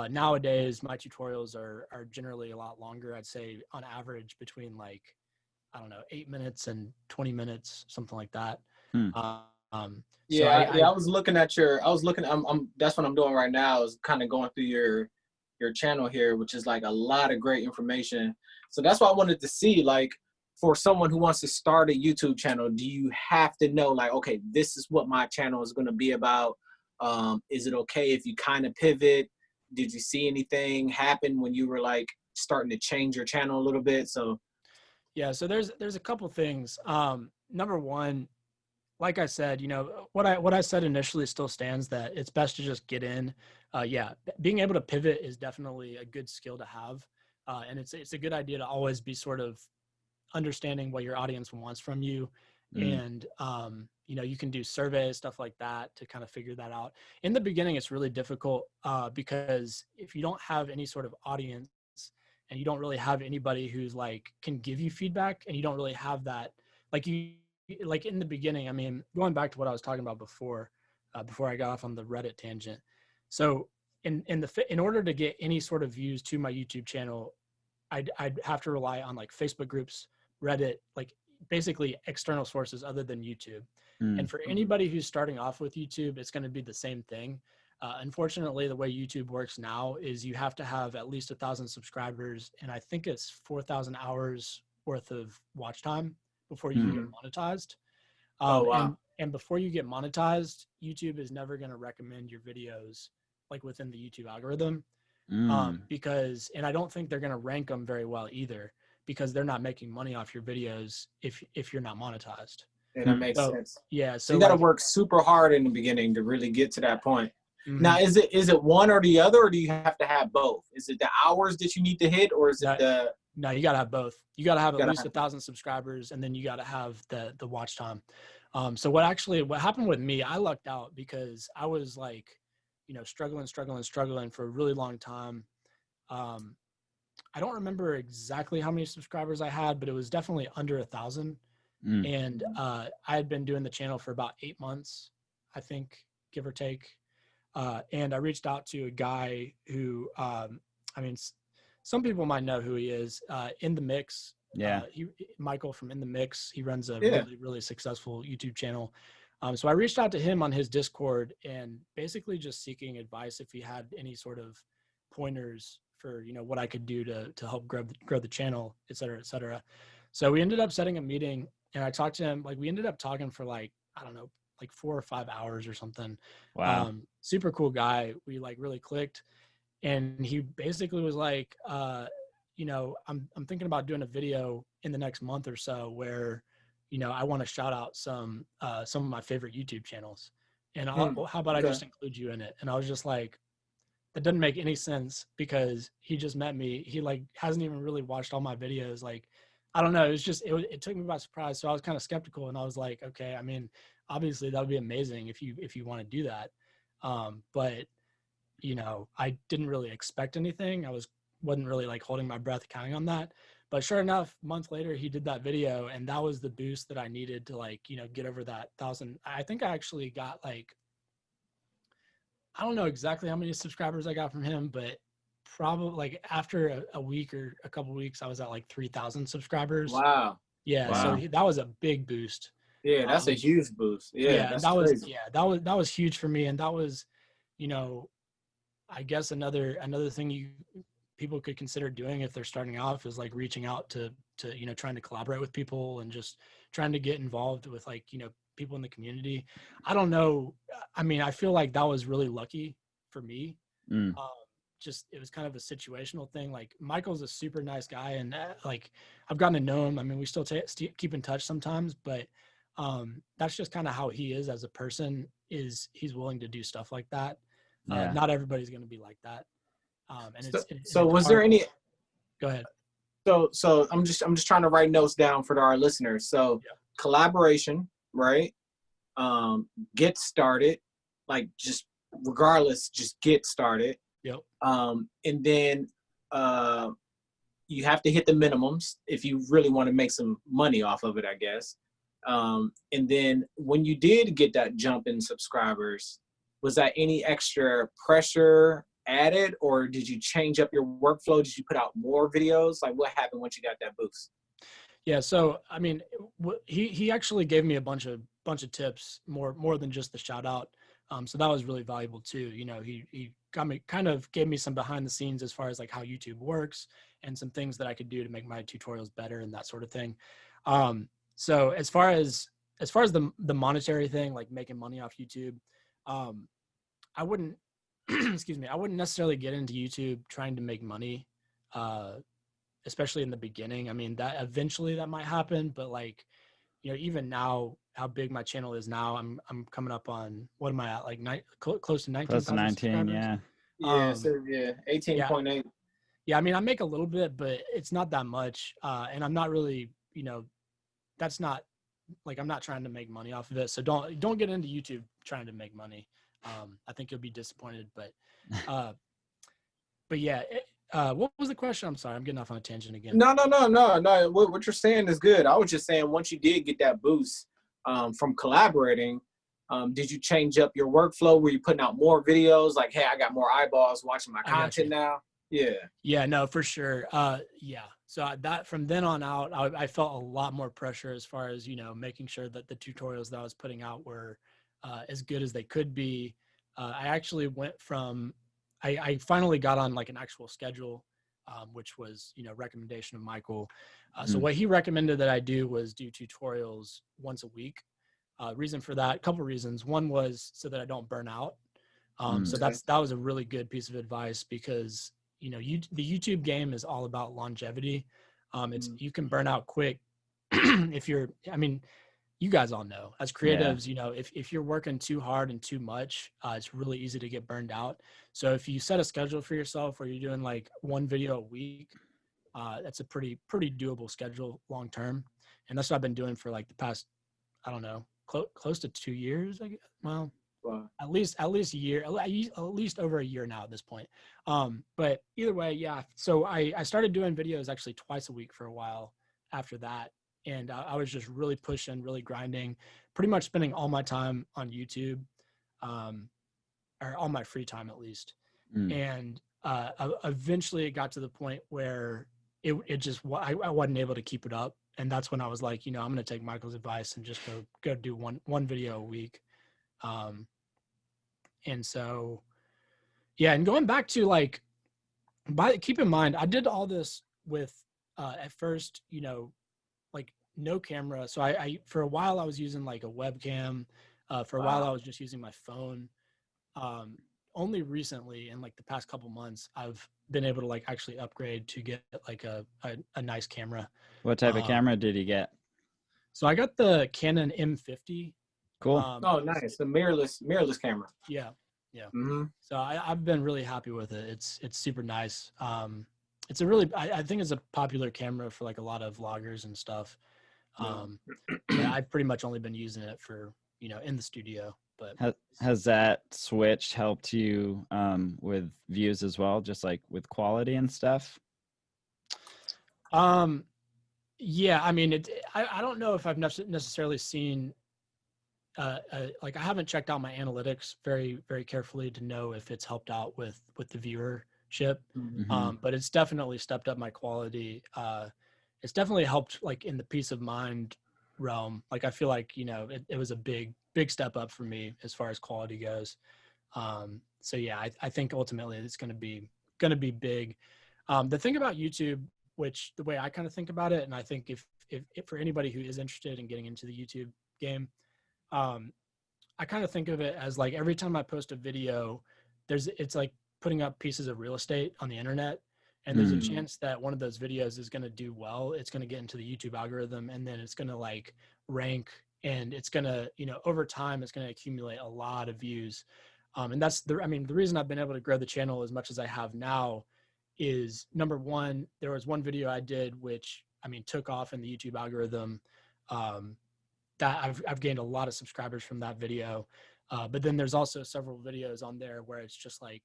[SPEAKER 3] Nowadays, my tutorials are generally a lot longer. I'd say on average between like, I don't know, 8 minutes and 20 minutes, something like that.
[SPEAKER 1] Yeah, I was looking at that's what I'm doing right now, is kind of going through your channel here, which is like a lot of great information. So that's why I wanted to see, like, for someone who wants to start a YouTube channel, do you have to know, like, okay, this is what my channel is going to be about? Is it okay if you kind of pivot? Did you see anything happen when you were like starting to change your channel a little bit? So
[SPEAKER 3] yeah, so there's a couple things. Number one, like I said, you know, what I said initially still stands, that it's best to just get in. Yeah, being able to pivot is definitely a good skill to have. And it's a good idea to always be sort of understanding what your audience wants from you. And you know, you can do surveys, stuff like that, to kind of figure that out. In the beginning, it's really difficult because if you don't have any sort of audience and you don't really have anybody who's like can give you feedback, and you don't really have that, like you like in the beginning, I mean, going back to what I was talking about before I got off on the Reddit tangent. So in order to get any sort of views to my YouTube channel, I'd have to rely on like Facebook groups, Reddit, like basically external sources other than YouTube. And for anybody who's starting off with YouTube, it's going to be the same thing. Unfortunately, the way YouTube works now is you have to have at least 1,000 subscribers, and I think it's 4,000 hours worth of watch time before you can get monetized.
[SPEAKER 1] Oh, wow.
[SPEAKER 3] And before you get monetized, YouTube is never going to recommend your videos like within the YouTube algorithm. Because, and I don't think they're going to rank them very well either, because they're not making money off your videos if you're not monetized.
[SPEAKER 1] Yeah, that makes sense.
[SPEAKER 3] Yeah.
[SPEAKER 1] So you got to work super hard in the beginning to really get to that point.
[SPEAKER 3] Mm-hmm.
[SPEAKER 1] Now, is it one or the other, or do you have to have both? Is it the hours that you need to hit, or is it the?
[SPEAKER 3] No, you got to have both. You got to have at least 1,000 subscribers, and then you got to have the watch time. So what happened with me, I lucked out because I was like, you know, struggling for a really long time. I don't remember exactly how many subscribers I had, but it was definitely under 1,000. And I had been doing the channel for about 8 months, I think, give or take. And I reached out to a guy who, I mean, some people might know who he is, In The Mix.
[SPEAKER 2] Yeah.
[SPEAKER 3] Michael from In The Mix. He runs a really, really successful YouTube channel. So I reached out to him on his Discord and basically just seeking advice if he had any sort of pointers for, you know, what I could do to help grow the channel, et cetera, et cetera. So we ended up setting a meeting, and I talked to him. Like, we ended up talking for like, I don't know, like 4 or 5 hours or something.
[SPEAKER 2] Wow.
[SPEAKER 3] Super cool guy. We like really clicked. And he basically was like, you know, I'm thinking about doing a video in the next month or so where, you know, I want to shout out some of my favorite YouTube channels. And how about I just include you in it? And I was just like, that doesn't make any sense, because he just met me. He like hasn't even really watched all my videos. Like, I don't know. It was just, it took me by surprise. So I was kind of skeptical, and I was like, okay, I mean, obviously that would be amazing if you want to do that. But you know, I didn't really expect anything. I wasn't really like holding my breath counting on that. But sure enough, a month later, he did that video, and that was the boost that I needed to, like, you know, get over that 1,000. I think I actually got like, I don't know exactly how many subscribers I got from him, but probably like after a week or a couple of weeks, I was at like 3,000 subscribers.
[SPEAKER 1] Wow.
[SPEAKER 3] Yeah.
[SPEAKER 2] Wow.
[SPEAKER 3] So that was a big boost.
[SPEAKER 1] Yeah, that's a huge boost. Yeah, that's crazy.
[SPEAKER 3] That was huge for me. And that was, you know, I guess another thing people could consider doing if they're starting off is like reaching out to, you know, trying to collaborate with people and just trying to get involved with, like, you know, people in the community. I don't know. I mean, I feel like that was really lucky for me. Just, it was kind of a situational thing. Like, Michael's a super nice guy, and like, I've gotten to know him. I mean, we still keep in touch sometimes, but that's just kind of how he is as a person. Is he's willing to do stuff like that. Not everybody's going to be like that.
[SPEAKER 1] So was there any?
[SPEAKER 3] Go ahead.
[SPEAKER 1] So I'm just trying to write notes down for our listeners. So collaboration, right? Get started, like, just regardless, just get started.
[SPEAKER 3] Yep.
[SPEAKER 1] And then you have to hit the minimums if you really want to make some money off of it, I guess. And then when you did get that jump in subscribers, was that any extra pressure added, or did you change up your workflow? Did you put out more videos? Like, what happened once you got that boost?
[SPEAKER 3] Yeah. So, I mean, he actually gave me a bunch of tips, more than just the shout out. So that was really valuable too. You know, he kind of gave me some behind the scenes as far as like how YouTube works and some things that I could do to make my tutorials better and that sort of thing. So as far as the monetary thing, like making money off YouTube, I wouldn't, excuse me, I wouldn't necessarily get into YouTube trying to make money, especially in the beginning. I mean, that eventually that might happen, but like, even now, how big my channel is now, I'm coming up on, what am I at, like close to 19,000
[SPEAKER 2] Close to 19,
[SPEAKER 3] subscribers.
[SPEAKER 2] yeah.
[SPEAKER 1] Yeah,
[SPEAKER 3] Um,
[SPEAKER 1] so yeah, 18.8.
[SPEAKER 3] yeah, I mean, I make a little bit, but it's not that much. And I'm not really, that's not like, I'm not trying to make money off of it. So don't get into YouTube trying to make money. I think you'll be disappointed, uh, but yeah, what was the question? I'm sorry, I'm getting off on a tangent again.
[SPEAKER 1] No. What you're saying is good. I was just saying, once you did get that boost from collaborating, did you change up your workflow? Were you putting out more videos? Like, hey, I got more eyeballs watching my content now. Yeah.
[SPEAKER 3] Yeah, no, for sure. Yeah. So that from then on out, I felt a lot more pressure as far as, making sure that the tutorials that I was putting out were as good as they could be. I actually went from, I finally got on like an actual schedule, which was, recommendation of Michael. So what he recommended that I do was do tutorials once a week. Reason for that, a couple reasons. One was so that I don't burn out. So that was a really good piece of advice, because the YouTube game is all about longevity. You can burn out quick if you guys all know, as creatives, if you're working too hard and too much, it's really easy to get burned out. So if you set a schedule for yourself where you're doing like one video a week, that's a pretty doable schedule long term. And that's what I've been doing for like the past, I don't know, close to 2 years. I guess. Well,
[SPEAKER 1] Wow.
[SPEAKER 3] at least a year, at least over a year now at this point. But either way, yeah. So I started doing videos actually twice a week for a while after that. And I was just really pushing, really grinding, pretty much spending all my time on YouTube, or all my free time at least. And eventually it got to the point where it just, I wasn't able to keep it up. And that's when I was like, I'm going to take Michael's advice and just go do one video a week. And so, yeah. And going back to like, keep in mind, I did all this with, at first, like no camera. So I for a while I was using like a webcam. For a while I was just using my phone. Only recently, in like the past couple months, I've been able to like actually upgrade to get like a nice camera.
[SPEAKER 2] What type of camera did you get?
[SPEAKER 3] So I got the Canon M50.
[SPEAKER 2] Cool.
[SPEAKER 1] Oh, nice. The mirrorless camera.
[SPEAKER 3] Yeah.
[SPEAKER 1] Mm-hmm.
[SPEAKER 3] So I've been really happy with it. It's super nice. It's a really, I think it's a popular camera for like a lot of vloggers and stuff. Yeah, I've pretty much only been using it for, in the studio. But
[SPEAKER 2] has that switch helped you with views as well, just like with quality and stuff?
[SPEAKER 3] Yeah, I mean, I don't know if I've necessarily seen, like I haven't checked out my analytics very, very carefully to know if it's helped out with the viewership. But it's definitely stepped up my quality. It's definitely helped like in the peace of mind realm. Like I feel like, it was a big step up for me as far as quality goes. So yeah, I think ultimately it's going to be big. The thing about YouTube, which the way I kind of think about it, and I think if for anybody who is interested in getting into the YouTube game, I kind of think of it as like every time I post a video, it's like putting up pieces of real estate on the internet. And there's a chance that one of those videos is going to do well. It's going to get into the YouTube algorithm, and then it's going to like rank, and it's going to, over time, it's going to accumulate a lot of views. And that's the reason I've been able to grow the channel as much as I have now is, number one, there was one video I did, which took off in the YouTube algorithm. That I've gained a lot of subscribers from that video. But then there's also several videos on there where it's just like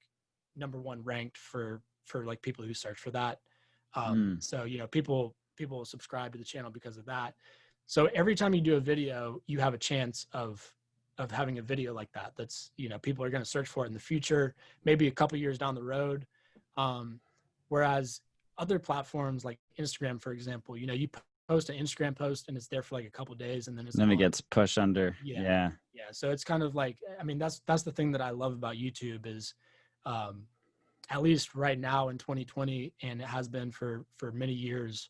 [SPEAKER 3] number one ranked for like people who search for that. So, people subscribe to the channel because of that. So every time you do a video, you have a chance of having a video like that. That's, people are going to search for it in the future, maybe a couple years down the road. Whereas other platforms like Instagram, for example, you post an Instagram post and it's there for like a couple of days, and then it
[SPEAKER 2] gets pushed under. Yeah.
[SPEAKER 3] So it's kind of like, that's the thing that I love about YouTube is, at least right now in 2020, and it has been for many years,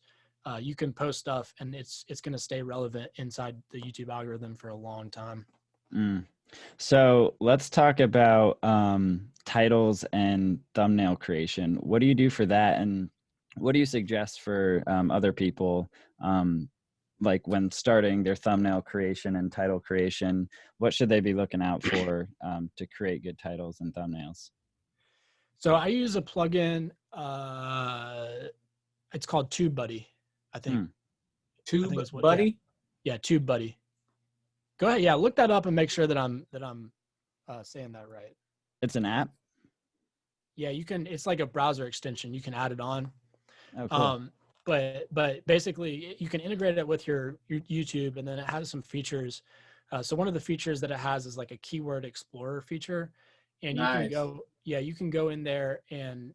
[SPEAKER 3] you can post stuff and it's going to stay relevant inside the YouTube algorithm for a long time.
[SPEAKER 2] So let's talk about titles and thumbnail creation. What do you do for that? And what do you suggest for other people like when starting their thumbnail creation and title creation, what should they be looking out for to create good titles and thumbnails?
[SPEAKER 3] So I use a plugin. It's called TubeBuddy, I think.
[SPEAKER 1] Tube
[SPEAKER 3] it's what-
[SPEAKER 1] Buddy.
[SPEAKER 3] Yeah, TubeBuddy. Go ahead. Yeah, look that up and make sure that I'm saying that right.
[SPEAKER 2] It's an app?
[SPEAKER 3] Yeah, you can. It's like a browser extension. You can add it on.
[SPEAKER 2] Oh, cool.
[SPEAKER 3] But basically, you can integrate it with your YouTube, and then it has some features. So one of the features that it has is like a keyword explorer feature, and
[SPEAKER 1] Nice.
[SPEAKER 3] you can go in there and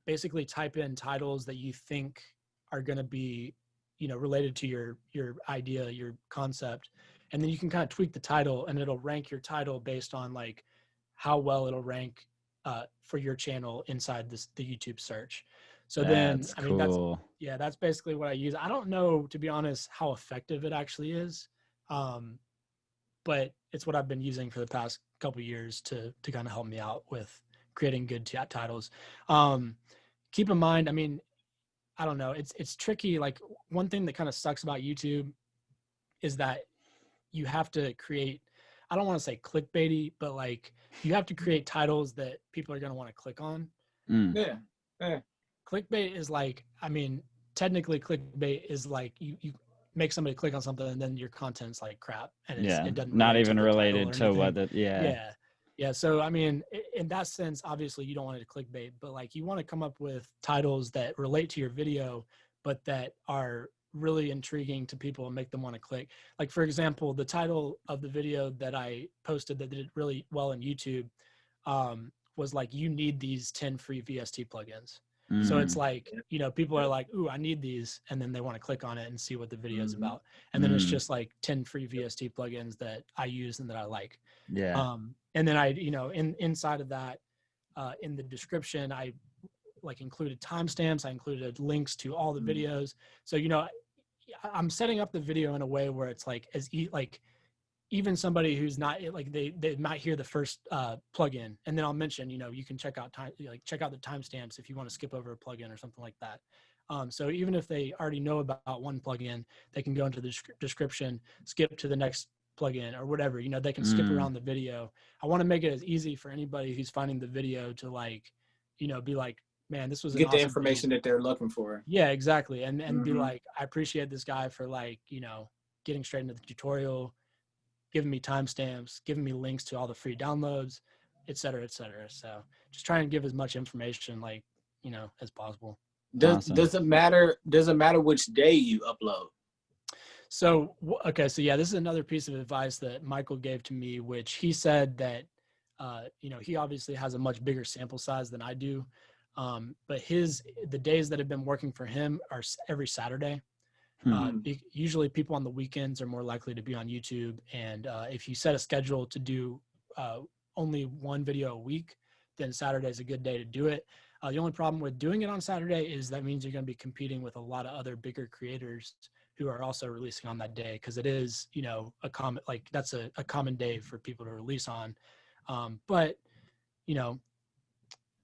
[SPEAKER 3] basically type in titles that you think are going to be, related to your idea, your concept, and then you can kind of tweak the title, and it'll rank your title based on like how well it'll rank for your channel inside the YouTube search. So
[SPEAKER 2] That's
[SPEAKER 3] then,
[SPEAKER 2] cool.
[SPEAKER 3] that's basically what I use. I don't know, to be honest, how effective it actually is, but it's what I've been using for the past couple of years to kind of help me out with creating good titles. Keep in mind, I don't know, it's tricky. Like, one thing that kind of sucks about YouTube is that you have to create, I don't want to say clickbaity, but like you have to create titles that people are going to want to click on.
[SPEAKER 1] Yeah.
[SPEAKER 3] Clickbait is like, technically clickbait is like you make somebody click on something and then your content's like crap, and it doesn't
[SPEAKER 2] not
[SPEAKER 3] relate
[SPEAKER 2] even
[SPEAKER 3] to the title
[SPEAKER 2] related
[SPEAKER 3] or
[SPEAKER 2] to what
[SPEAKER 3] anything. Yeah. So in that sense, obviously you don't want it to clickbait, but like you want to come up with titles that relate to your video, but that are really intriguing to people and make them want to click. Like, for example, the title of the video that I posted that did really well in YouTube was like, you need these 10 free VST plugins. So it's like, people are like, ooh, I need these. And then they want to click on it and see what the video is about. And then it's just like 10 free VST plugins that I use and that I like.
[SPEAKER 2] Yeah.
[SPEAKER 3] And then I, inside of that, in the description, I like included timestamps. I included links to all the videos. So, I'm setting up the video in a way where it's like, even somebody who's not like, they might hear the first plugin, and then I'll mention, you can check out the timestamps if you want to skip over a plugin or something like that. So even if they already know about one plugin, they can go into the description, skip to the next plugin or whatever, they can skip around the video. I want to make it as easy for anybody who's finding the video to like, be like, man, this was
[SPEAKER 1] Get the
[SPEAKER 3] awesome
[SPEAKER 1] information that they're looking for.
[SPEAKER 3] Yeah, exactly. And be like, I appreciate this guy for like, getting straight into the tutorial, giving me timestamps, giving me links to all the free downloads, et cetera, et cetera. So just try and give as much information like, as possible.
[SPEAKER 1] Does it matter which day you upload?
[SPEAKER 3] So, okay. So yeah, this is another piece of advice that Michael gave to me, which he said that, he obviously has a much bigger sample size than I do. But the days that have been working for him are every Saturday. Usually people on the weekends are more likely to be on YouTube. And if you set a schedule to do only one video a week, then Saturday is a good day to do it. The only problem with doing it on Saturday is that means you're going to be competing with a lot of other bigger creators who are also releasing on that day, because it is, that's a common day for people to release on. But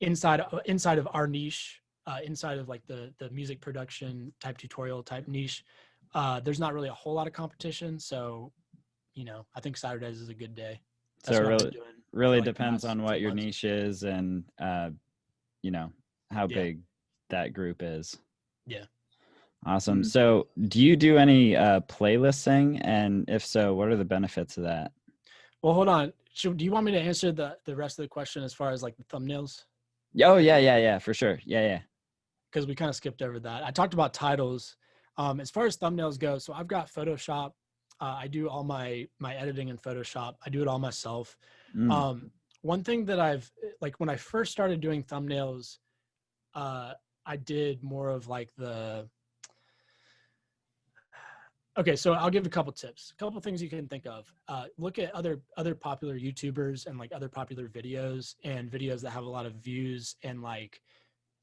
[SPEAKER 3] inside of our niche, inside of like the music production type tutorial type niche, there's not really a whole lot of competition. So, I think Saturdays is a good day.
[SPEAKER 2] That's so it really depends on what your niche is and, how big that group is.
[SPEAKER 3] Yeah.
[SPEAKER 2] Awesome. So do you do any playlisting? And if so, what are the benefits of that?
[SPEAKER 3] Well, hold on. Do you want me to answer the rest of the question as far as like the thumbnails?
[SPEAKER 2] Oh, yeah, for sure. Yeah.
[SPEAKER 3] Because we kind of skipped over that. I talked about titles. As far as thumbnails go, so I've got Photoshop. I do all my editing in Photoshop. I do it all myself. One thing that I've, like when I first started doing thumbnails, I did more of like okay, so I'll give a couple tips, a couple things you can think of. Look at other popular YouTubers and like other popular videos and videos that have a lot of views, and like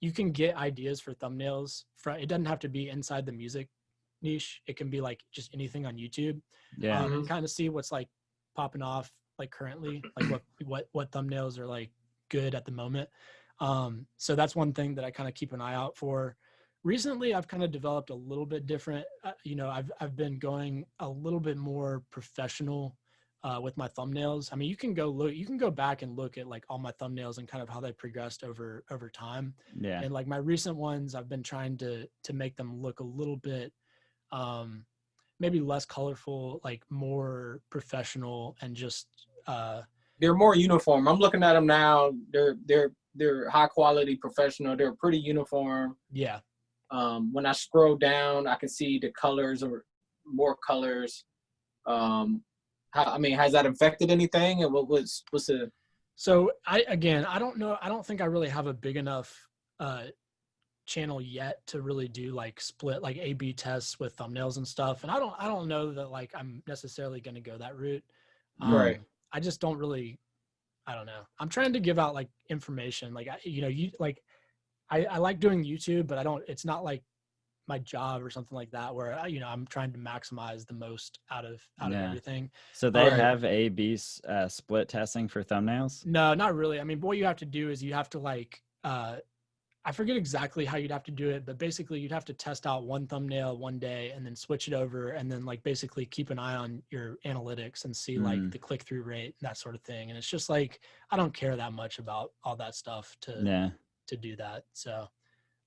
[SPEAKER 3] you can get ideas for thumbnails. It doesn't have to be inside the music niche. It can be like just anything on YouTube.
[SPEAKER 2] Yeah.
[SPEAKER 3] And kind of see what's like popping off like currently, like what thumbnails are like good at the moment. So that's one thing that I kind of keep an eye out for. Recently, I've kind of developed a little bit different. I've been going a little bit more professional with my thumbnails. I mean, you can go back and look at like all my thumbnails and kind of how they progressed over time.
[SPEAKER 2] Yeah.
[SPEAKER 3] And like my recent ones, I've been trying to make them look a little bit maybe less colorful, like more professional, and just
[SPEAKER 1] They're more uniform. I'm looking at them now. They're high quality professional. They're pretty uniform.
[SPEAKER 3] yeah.
[SPEAKER 1] When I scroll down, I can see the colors or more colors. Has that affected anything? And what's the?
[SPEAKER 3] So I don't know. I don't think I really have a big enough channel yet to really do like split like A/B tests with thumbnails and stuff. And I don't know that like I'm necessarily going to go that route.
[SPEAKER 1] Right.
[SPEAKER 3] I just don't really. I don't know. I'm trying to give out like information. Like I like doing YouTube, but it's not like my job or something like that where I'm trying to maximize the most out of everything.
[SPEAKER 2] So they
[SPEAKER 1] Right.
[SPEAKER 2] have A/B split testing for thumbnails?
[SPEAKER 3] No, not really. I mean, what you have to do is you have to like I forget exactly how you'd have to do it, but basically you'd have to test out one thumbnail one day and then switch it over, and then like basically keep an eye on your analytics and see like the click-through rate and that sort of thing. And it's just like I don't care that much about all that stuff to do that. So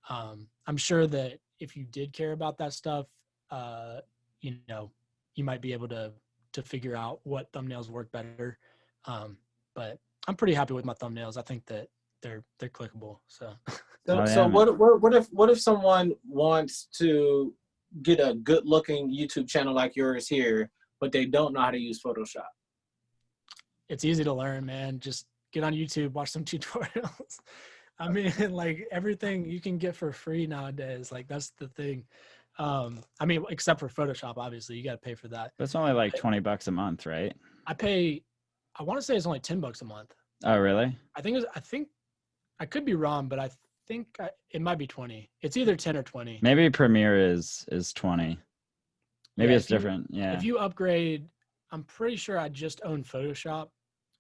[SPEAKER 3] I'm sure that if you did care about that stuff, you might be able to figure out what thumbnails work better. But I'm pretty happy with my thumbnails. I think that they're clickable. So
[SPEAKER 1] what if someone wants to get a good looking YouTube channel like yours here, but they don't know how to use Photoshop?
[SPEAKER 3] It's easy to learn, man. Just get on YouTube, watch some tutorials. I mean, like everything you can get for free nowadays. Like that's the thing. I mean, except for Photoshop, obviously you got to pay for that.
[SPEAKER 2] But it's only like $20 a month, right?
[SPEAKER 3] I want to say it's only $10 a month.
[SPEAKER 2] Oh, really?
[SPEAKER 3] I think I could be wrong, but I think it might be 20. It's either 10 or 20.
[SPEAKER 2] Maybe Premiere is 20. Maybe it's different. Yeah.
[SPEAKER 3] If you upgrade, I'm pretty sure I just own Photoshop,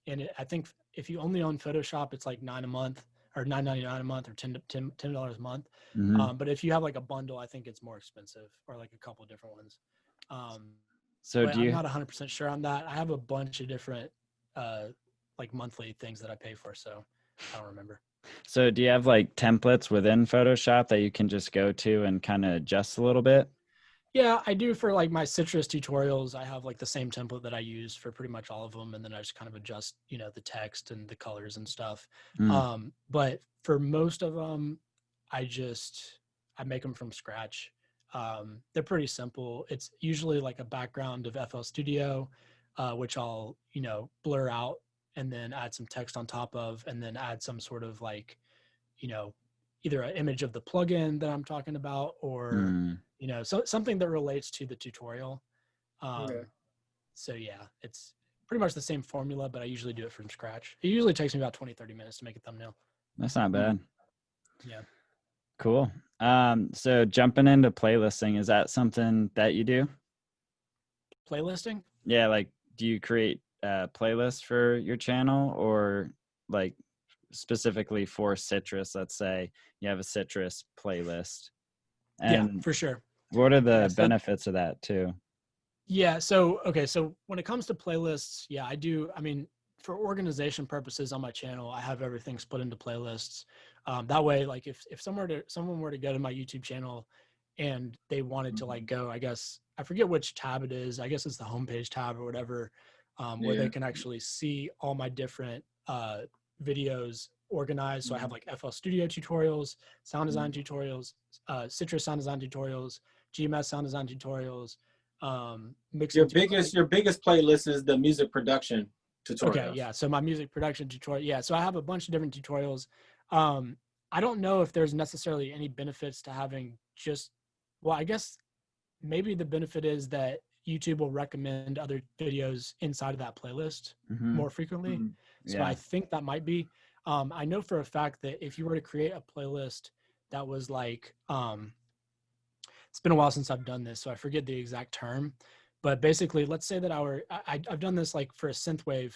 [SPEAKER 3] and I think if you only own Photoshop, it's like $9 a month or $9.99 a month or $10 a month.
[SPEAKER 2] Mhm.
[SPEAKER 3] But if you have like a bundle, I think it's more expensive, or like a couple of different ones.
[SPEAKER 2] So
[SPEAKER 3] I'm not 100% sure on that. I have a bunch of different like monthly things that I pay for, so I don't remember.
[SPEAKER 2] So do you have like templates within Photoshop that you can just go to and kind of adjust a little bit?
[SPEAKER 3] Yeah, I do for like my citrus tutorials. I have like the same template that I use for pretty much all of them. And then I just kind of adjust, the text and the colors and stuff. But for most of them, I make them from scratch. They're pretty simple. It's usually like a background of FL Studio, which I'll, blur out and then add some text on top of, and then add some sort of like, either an image of the plugin that I'm talking about, or so something that relates to the tutorial. So yeah, it's pretty much the same formula, but I usually do it from scratch. It usually takes me about 20-30 minutes to make a thumbnail.
[SPEAKER 2] That's not bad.
[SPEAKER 3] Yeah.
[SPEAKER 2] Cool. So jumping into playlisting, is that something that you do?
[SPEAKER 3] Playlisting?
[SPEAKER 2] Yeah, like do you create playlists for your channel, or like specifically for citrus? Let's say you have a citrus playlist. And
[SPEAKER 3] yeah, for sure.
[SPEAKER 2] What are the benefits of that too?
[SPEAKER 3] Yeah. So when it comes to playlists, yeah, I do. I mean, for organization purposes on my channel, I have everything split into playlists. That way, like if someone were to go to my YouTube channel and they wanted to like go, I guess, I forget which tab it is. I guess it's the homepage tab or whatever, where they can actually see all my different videos organized. So I have like FL Studio tutorials, sound design tutorials, Citrus sound design tutorials, GMS sound design tutorials.
[SPEAKER 1] Your biggest playlist is the music production tutorial.
[SPEAKER 3] Okay, yeah. So my music production tutorial. Yeah. So I have a bunch of different tutorials. I don't know if there's necessarily any benefits to having I guess maybe the benefit is that YouTube will recommend other videos inside of that playlist more frequently. So yeah. I think that might be. I know for a fact that if you were to create a playlist that was like, it's been a while since I've done this, so I forget the exact term, but basically, let's say that I've done this like for a synthwave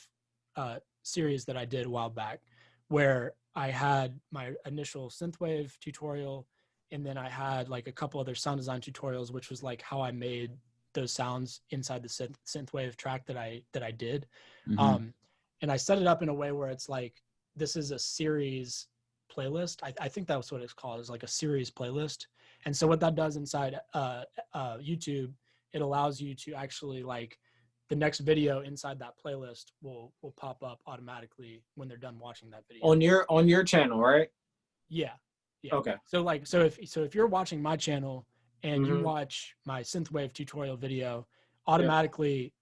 [SPEAKER 3] series that I did a while back, where I had my initial synthwave tutorial, and then I had like a couple other sound design tutorials, which was like how I made those sounds inside the synthwave track that I did.
[SPEAKER 2] Mhm.
[SPEAKER 3] And I set it up in a way where it's like, this is a series playlist. I think that's what it's called, is like a series playlist. And so what that does inside YouTube, it allows you to actually like, the next video inside that playlist will pop up automatically when they're done watching that video.
[SPEAKER 1] On your channel, right?
[SPEAKER 3] Yeah.
[SPEAKER 1] Okay.
[SPEAKER 3] So if you're watching my channel and you
[SPEAKER 1] Mhm.
[SPEAKER 3] watch my synthwave tutorial video, automatically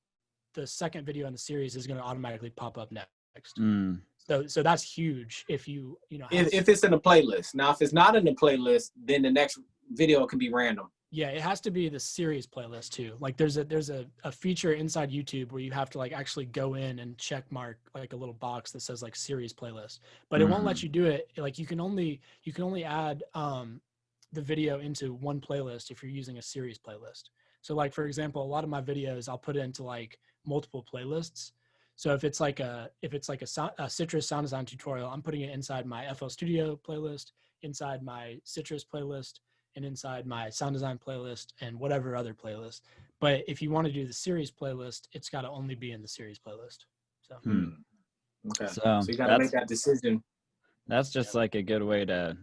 [SPEAKER 3] the second video in the series is going to automatically pop up next.
[SPEAKER 2] Mm.
[SPEAKER 3] So that's huge if you know
[SPEAKER 1] If it's in a playlist. Now, if it's not in the playlist, then the next video can be random.
[SPEAKER 3] Yeah, it has to be the series playlist too. Like there's a feature inside YouTube where you have to like actually go in and check mark like a little box that says like series playlist, but it won't let you do it. Like you can only add the video into one playlist if you're using a series playlist. So like, for example, a lot of my videos, I'll put it into like multiple playlists. So if it's like a Citrus sound design tutorial, I'm putting it inside my FL Studio playlist, inside my Citrus playlist, and inside my sound design playlist and whatever other playlist. But if you want to do the series playlist, it's got to only be in the series playlist. So
[SPEAKER 1] Okay.
[SPEAKER 2] So
[SPEAKER 1] So you got to make that decision.
[SPEAKER 2] That's just like a good way to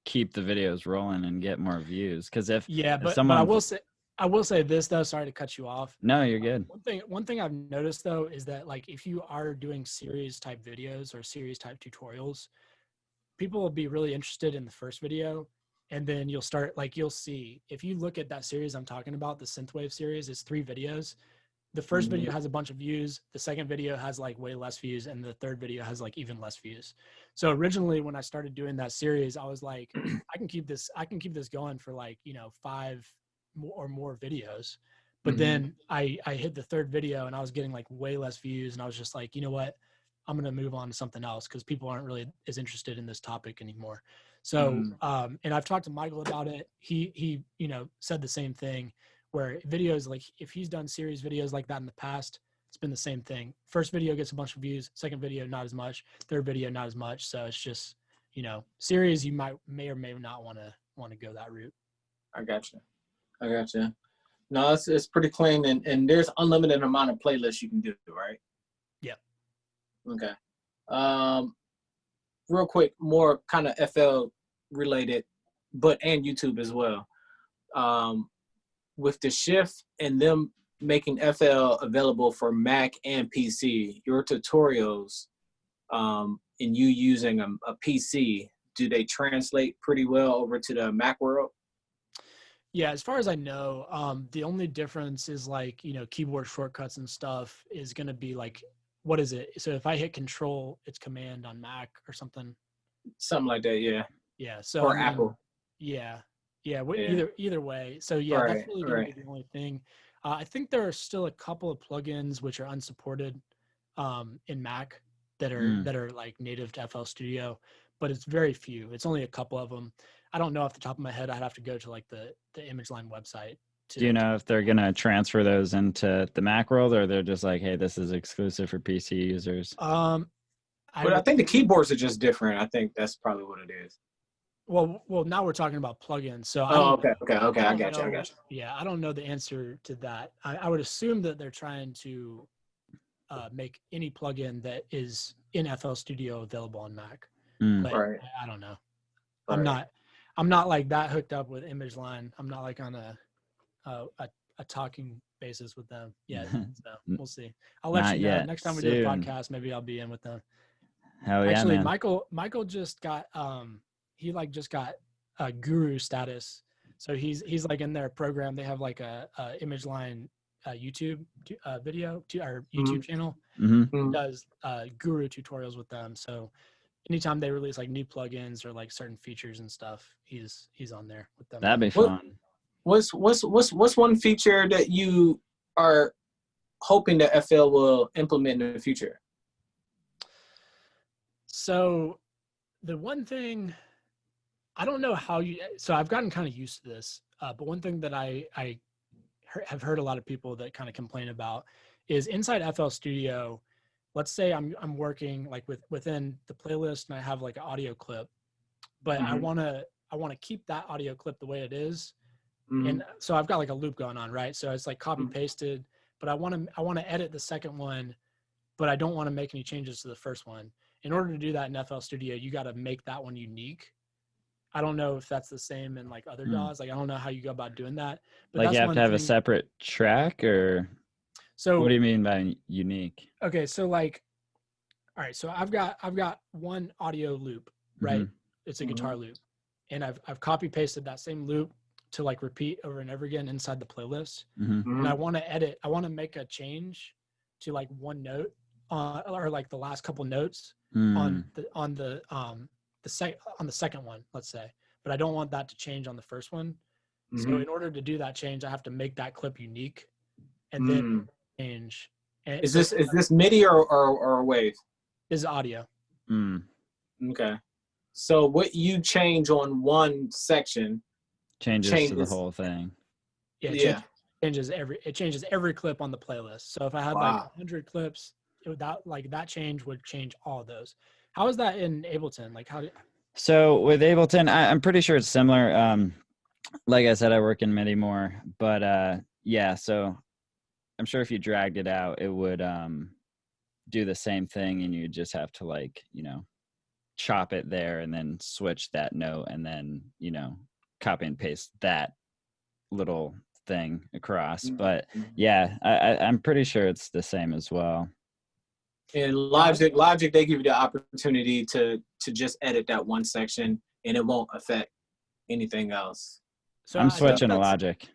[SPEAKER 2] keep the videos rolling and get more views. Because if
[SPEAKER 3] but
[SPEAKER 2] someone,
[SPEAKER 3] I will say this though. Sorry to cut you off.
[SPEAKER 2] no, you're good.
[SPEAKER 3] One thing I've noticed though is that like if you are doing series type videos or series type tutorials, people will be really interested in the first video. And then you'll see, if you look at that series I'm talking about, the synthwave series, it's 3 videos. The first video has a bunch of views. The second video has like way less views. And the third video has like even less views. So originally when I started doing that series, I was like, I can keep this going for like, 5 or more videos. But then I hit the third video and I was getting like way less views. And I was just like, you know what? I'm going to move on to something else because people aren't really as interested in this topic anymore. So, and I've talked to Michael about it. He said the same thing, where videos, like if he's done series videos like that in the past, it's been the same thing. First video gets a bunch of views, second video, not as much, third video, not as much. So it's just, series, you may or may not want to go that route.
[SPEAKER 1] I gotcha. No, it's pretty clean, and there's unlimited amount of playlists you can do, right?
[SPEAKER 3] Yeah.
[SPEAKER 1] Okay. Real quick, more kind of FL related, and YouTube as well. With the shift and them making FL available for Mac and PC, your tutorials, and you using a PC, do they translate pretty well over to the Mac world?
[SPEAKER 3] Yeah, as far as I know, the only difference is like, keyboard shortcuts and stuff is going to be like, what is it? So if I hit Control, it's Command on Mac or something.
[SPEAKER 1] Something like that, yeah.
[SPEAKER 3] Yeah. So
[SPEAKER 1] or Apple.
[SPEAKER 3] Yeah. Either way. So yeah, that's really going to be the only thing. I think there are still a couple of plugins which are unsupported in Mac that are like native to FL Studio, but it's very few. It's only a couple of them. I don't know off the top of my head. I'd have to go to like the ImageLine website.
[SPEAKER 2] Do you know if they're going to transfer those into the Mac world, or they're just like, hey, this is exclusive for PC users?
[SPEAKER 1] But I think the keyboards are just different. I think that's probably what it is.
[SPEAKER 3] Well, now we're talking about plugins. So
[SPEAKER 1] okay. I got you.
[SPEAKER 3] Yeah, I don't know the answer to that. I would assume that they're trying to make any plugin that is in FL Studio available on Mac. But I don't know. I'm not like that hooked up with ImageLine. I'm not like on a talking basis with them yet. So we'll see. I'll let you know.
[SPEAKER 2] Yet.
[SPEAKER 3] Next time we
[SPEAKER 2] Soon.
[SPEAKER 3] do a podcast, maybe I'll be in with them.
[SPEAKER 2] Hell yeah,
[SPEAKER 3] Actually,
[SPEAKER 2] man.
[SPEAKER 3] Michael just got he like just got a guru status. So he's like in their program. They have like a ImageLine YouTube video to our YouTube channel.
[SPEAKER 2] Mm-hmm.
[SPEAKER 3] Does guru tutorials with them. So anytime they release like new plugins or like certain features and stuff, he's on there with them.
[SPEAKER 2] That'd be fun.
[SPEAKER 1] What's one feature that you are hoping that FL will implement in the future?
[SPEAKER 3] So the one thing, I don't know how so I've gotten kind of used to this, but one thing that I have heard a lot of people that kind of complain about is inside FL Studio. Let's say I'm working like within the playlist and I have like an audio clip, but I want to I want to keep that audio clip the way it is.
[SPEAKER 1] Mhm.
[SPEAKER 3] And so I've got like a loop going on, right? So it's like copy pasted, but I want to edit the second one, but I don't want to make any changes to the first one. In order to do that in FL Studio, you got to make that one unique. I don't know if that's the same in like other DAWs. Like I don't know how you go about doing that. But
[SPEAKER 2] Like
[SPEAKER 3] that's
[SPEAKER 2] you have
[SPEAKER 3] one
[SPEAKER 2] to have a
[SPEAKER 3] thing.
[SPEAKER 2] separate track, or
[SPEAKER 3] So
[SPEAKER 2] what do you mean by unique?
[SPEAKER 3] okay, so like, all right, so I've got one audio loop, right?
[SPEAKER 2] Mhm.
[SPEAKER 3] It's a guitar loop, and I've copy pasted that same loop to like repeat over and over again inside the playlist.
[SPEAKER 2] Mhm.
[SPEAKER 3] And I want to edit. I want to make a change to like one note, or like the last couple notes on the second one, let's say. But I don't want that to change on the first one. So in order to do that change, I have to make that clip unique, and then change. And
[SPEAKER 1] Is
[SPEAKER 3] so
[SPEAKER 1] this MIDI or wave?
[SPEAKER 3] is audio.
[SPEAKER 2] Mm.
[SPEAKER 1] Okay. So what you change on one section
[SPEAKER 2] Changes to the whole thing.
[SPEAKER 3] Yeah,
[SPEAKER 1] Yeah.
[SPEAKER 3] it changes every clip on the playlist. So if I had like 100 clips, that change would change all of those. How is that in Ableton? Like
[SPEAKER 2] So with Ableton, I'm pretty sure it's similar. Like I said, I work in MIDI more, but yeah. So I'm sure if you dragged it out, it would do the same thing, and you just have to like chop it there and then switch that note, and then copy and paste that little thing across. But yeah, I'm pretty sure it's the same as well.
[SPEAKER 1] And Logic, they give you the opportunity to just edit that one section, and it won't affect anything else.
[SPEAKER 3] So
[SPEAKER 2] I'm switching to Logic.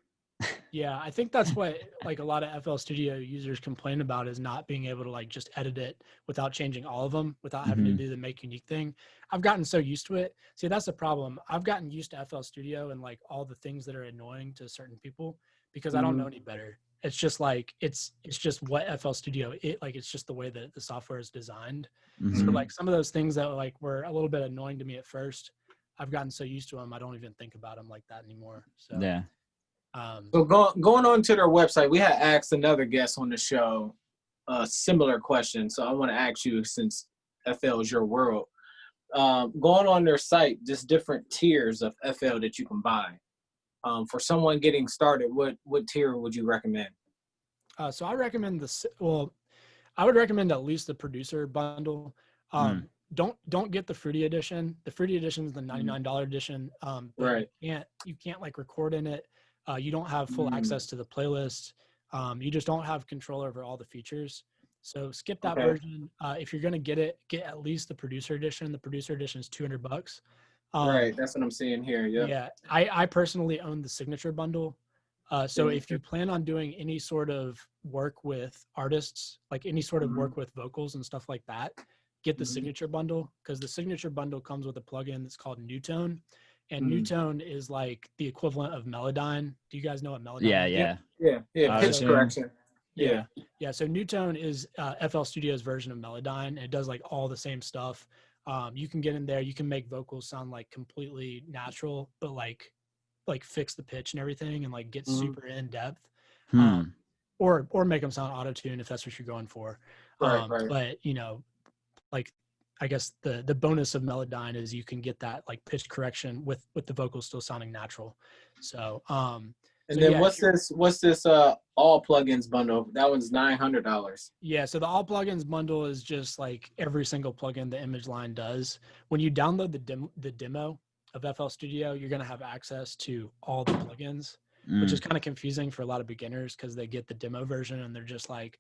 [SPEAKER 3] Yeah, I think that's what like a lot of FL Studio users complain about, is not being able to like just edit it without changing all of them, without having to do the make unique thing. I've gotten so used to it. See, that's the problem. I've gotten used to FL Studio and like all the things that are annoying to certain people because I don't know any better. It's just like it's just what FL Studio it's just the way that the software is designed. So like some of those things that like were a little bit annoying to me at first, I've gotten so used to them I don't even think about them like that anymore. So
[SPEAKER 2] yeah.
[SPEAKER 1] So going on to their website, we had asked another guest on the show a similar question. So I want to ask you, since FL is your world, going on their site, just different tiers of FL that you can buy. For someone getting started, what tier would you recommend?
[SPEAKER 3] So I recommend I would recommend at least the producer bundle. Don't get the Fruity edition. The Fruity edition is the $99 edition.
[SPEAKER 1] Right.
[SPEAKER 3] You can't like record in it. You don't have full access to the playlist. You just don't have control over all the features. So skip that version. If you're going to get it, get at least the producer edition. The producer edition is $200.
[SPEAKER 1] Right. That's what I'm seeing here. Yeah.
[SPEAKER 3] Yeah. I personally own the signature bundle. So if you plan on doing any sort of work with artists, like any sort of work with vocals and stuff like that, get the signature bundle, because the signature bundle comes with a plugin that's called NuTone. And NuTone is like the equivalent of Melodyne. Do you guys know what Melodyne is?
[SPEAKER 1] Yeah. Pitch correction.
[SPEAKER 3] Yeah. So NuTone is FL Studio's version of Melodyne. And it does like all the same stuff. You can get in there. You can make vocals sound like completely natural, but like fix the pitch and everything, and like get super in depth. Or make them sound auto-tune if that's what you're going for.
[SPEAKER 1] Right.
[SPEAKER 3] But like I guess the bonus of Melodyne is you can get that like pitch correction with the vocals still sounding natural. So
[SPEAKER 1] what's this all plugins bundle? That one's $900.
[SPEAKER 3] Yeah, so the all plugins bundle is just like every single plugin the Image Line does. When you download the demo of FL Studio, you're going to have access to all the plugins, which is kind of confusing for a lot of beginners because they get the demo version and they're just like,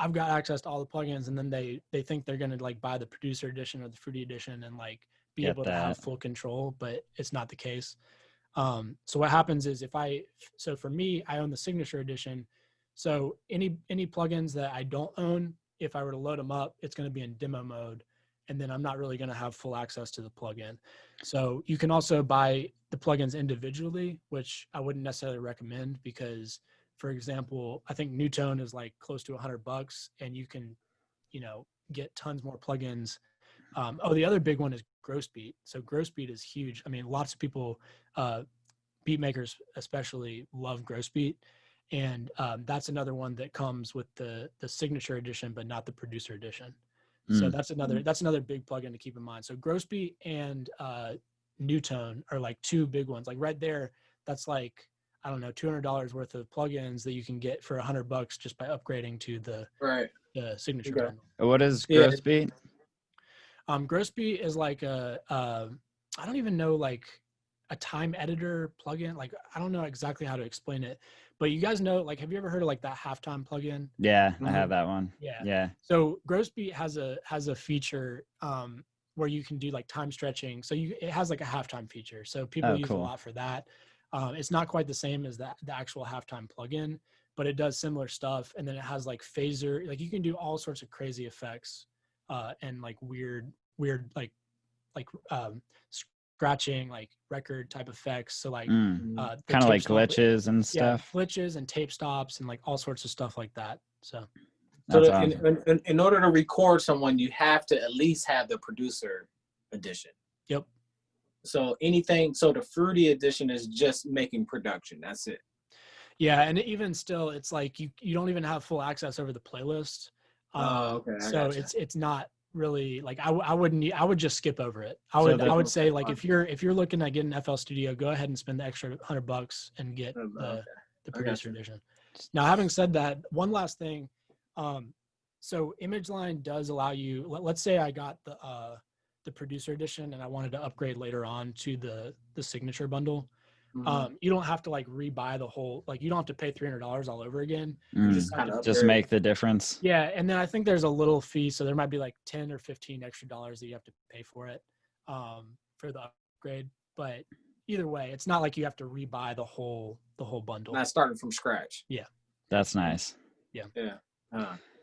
[SPEAKER 3] I've got access to all the plugins, and then they think they're going to like buy the producer edition or the Fruity edition and like be able to have full control, but it's not the case. So what happens is for me, I own the signature edition. So any plugins that I don't own, if I were to load them up, it's going to be in demo mode, and then I'm not really going to have full access to the plugin. So you can also buy the plugins individually, which I wouldn't necessarily recommend because, for example, I think NuTone is like close to $100, and you can, get tons more plugins. The other big one is Grossbeat. So Grossbeat is huge. I mean, lots of people, beat makers especially, love Grossbeat, and that's another one that comes with the signature edition, but not the producer edition. So that's another big plugin to keep in mind. So Grossbeat and Newtone are like two big ones. Like right there, that's like, I don't know, $200 worth of plugins that you can get for $100 just by upgrading to the
[SPEAKER 1] Right.
[SPEAKER 3] signature
[SPEAKER 1] Okay.
[SPEAKER 3] bundle.
[SPEAKER 2] What is
[SPEAKER 1] Yeah.
[SPEAKER 2] Grossbeat?
[SPEAKER 3] Grossbeat is like I don't even know, like a time editor plugin. Like, I don't know exactly how to explain it, but you guys know, like, have you ever heard of like that halftime plugin?
[SPEAKER 2] Yeah, I
[SPEAKER 1] Mhm.
[SPEAKER 2] have that one.
[SPEAKER 3] Yeah.
[SPEAKER 2] Yeah.
[SPEAKER 3] So Grossbeat has a feature where you can do like time stretching. So it has like a halftime feature. So people
[SPEAKER 2] Oh,
[SPEAKER 3] use
[SPEAKER 2] cool.
[SPEAKER 3] a lot for that. It's not quite the same as the actual halftime plugin, but it does similar stuff. And then it has like phaser, like you can do all sorts of crazy effects and like weird like scratching, like record type effects. So like
[SPEAKER 1] Mhm.
[SPEAKER 3] the
[SPEAKER 2] Kind of
[SPEAKER 3] tape
[SPEAKER 2] like
[SPEAKER 3] stop,
[SPEAKER 2] glitches and
[SPEAKER 3] yeah,
[SPEAKER 2] stuff.
[SPEAKER 3] glitches and tape stops and like all sorts of stuff like that. So
[SPEAKER 1] So
[SPEAKER 2] That's
[SPEAKER 1] that
[SPEAKER 2] awesome.
[SPEAKER 1] in order to record someone, you have to at least have the producer edition.
[SPEAKER 3] yep.
[SPEAKER 1] So anything, so the Fruity edition is just making production. That's it.
[SPEAKER 3] Yeah, and even still, it's like you don't even have full access over the playlist.
[SPEAKER 1] Oh, okay. I
[SPEAKER 3] So
[SPEAKER 1] gotcha.
[SPEAKER 3] it's not really like I would just skip over it. I
[SPEAKER 2] So
[SPEAKER 3] would
[SPEAKER 2] the
[SPEAKER 3] say, like,
[SPEAKER 1] Okay.
[SPEAKER 3] if you're looking at getting FL Studio, go ahead and spend the extra $100 and get
[SPEAKER 1] Okay.
[SPEAKER 3] the
[SPEAKER 1] I
[SPEAKER 3] producer
[SPEAKER 1] gotcha.
[SPEAKER 3] edition. Now, having said that, one last thing. So ImageLine does allow you. Let's say I got the producer edition and I wanted to upgrade later on to the signature bundle.
[SPEAKER 1] Mhm.
[SPEAKER 3] You don't have to like rebuy the whole, like you don't have to pay $300 all over again.
[SPEAKER 1] You
[SPEAKER 3] You
[SPEAKER 1] just
[SPEAKER 3] just have
[SPEAKER 1] kind
[SPEAKER 3] to,
[SPEAKER 1] of
[SPEAKER 2] just
[SPEAKER 1] upgrade.
[SPEAKER 2] make the difference.
[SPEAKER 3] yeah. And then I think there's a little fee. So there might be like 10 or 15 extra dollars that you have to pay for it for the upgrade. But either way, it's not like you have to rebuy the whole bundle.
[SPEAKER 1] Not starting from scratch.
[SPEAKER 2] That's nice.
[SPEAKER 1] Yeah.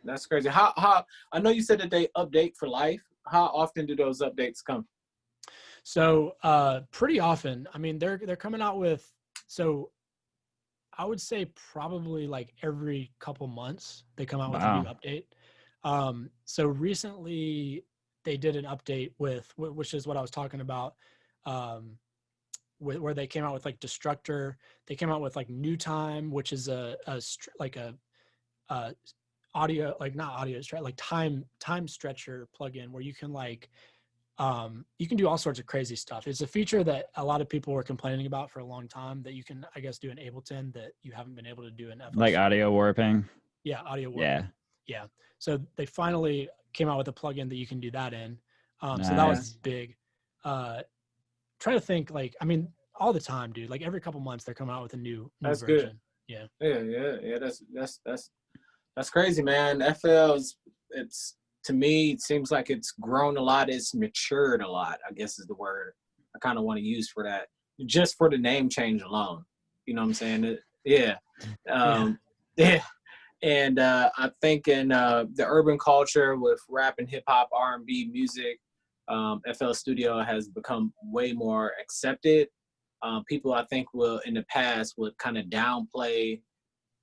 [SPEAKER 1] That's crazy. How I know you said that they update for life. How often do those updates come?
[SPEAKER 3] So pretty often. I mean, they're coming out with, so I would say probably like every couple months they come out with a new
[SPEAKER 2] Wow.
[SPEAKER 3] update. So recently they did an update which is what I was talking about, where they came out with like Destructor. They came out with like New Time, which is like a audio, like not audio, like time stretcher plugin where you can like you can do all sorts of crazy stuff. It's a feature that a lot of people were complaining about for a long time that you can, I guess, do in Ableton that you haven't been able to do in FL
[SPEAKER 2] Like
[SPEAKER 3] Studio.
[SPEAKER 2] audio warping.
[SPEAKER 3] Yeah, audio warping.
[SPEAKER 2] Yeah.
[SPEAKER 3] Yeah. So they finally came out with a plugin that you can do that in. So that
[SPEAKER 2] Nice.
[SPEAKER 3] was big. Try to think, like, I mean, all the time, dude. Like every couple months they're coming out with a new
[SPEAKER 1] That's
[SPEAKER 3] version.
[SPEAKER 1] good.
[SPEAKER 3] Yeah.
[SPEAKER 1] Yeah. That's crazy, man. FL is, it's, to me, it seems like it's grown a lot. It's matured a lot, I guess is the word I kind of want to use for that. Just for the name change alone. You know what I'm saying? Yeah. Yeah. And I think in the urban culture with rap and hip hop, R&B music, FL Studio has become way more accepted. People, I think, will in the past would kind of downplay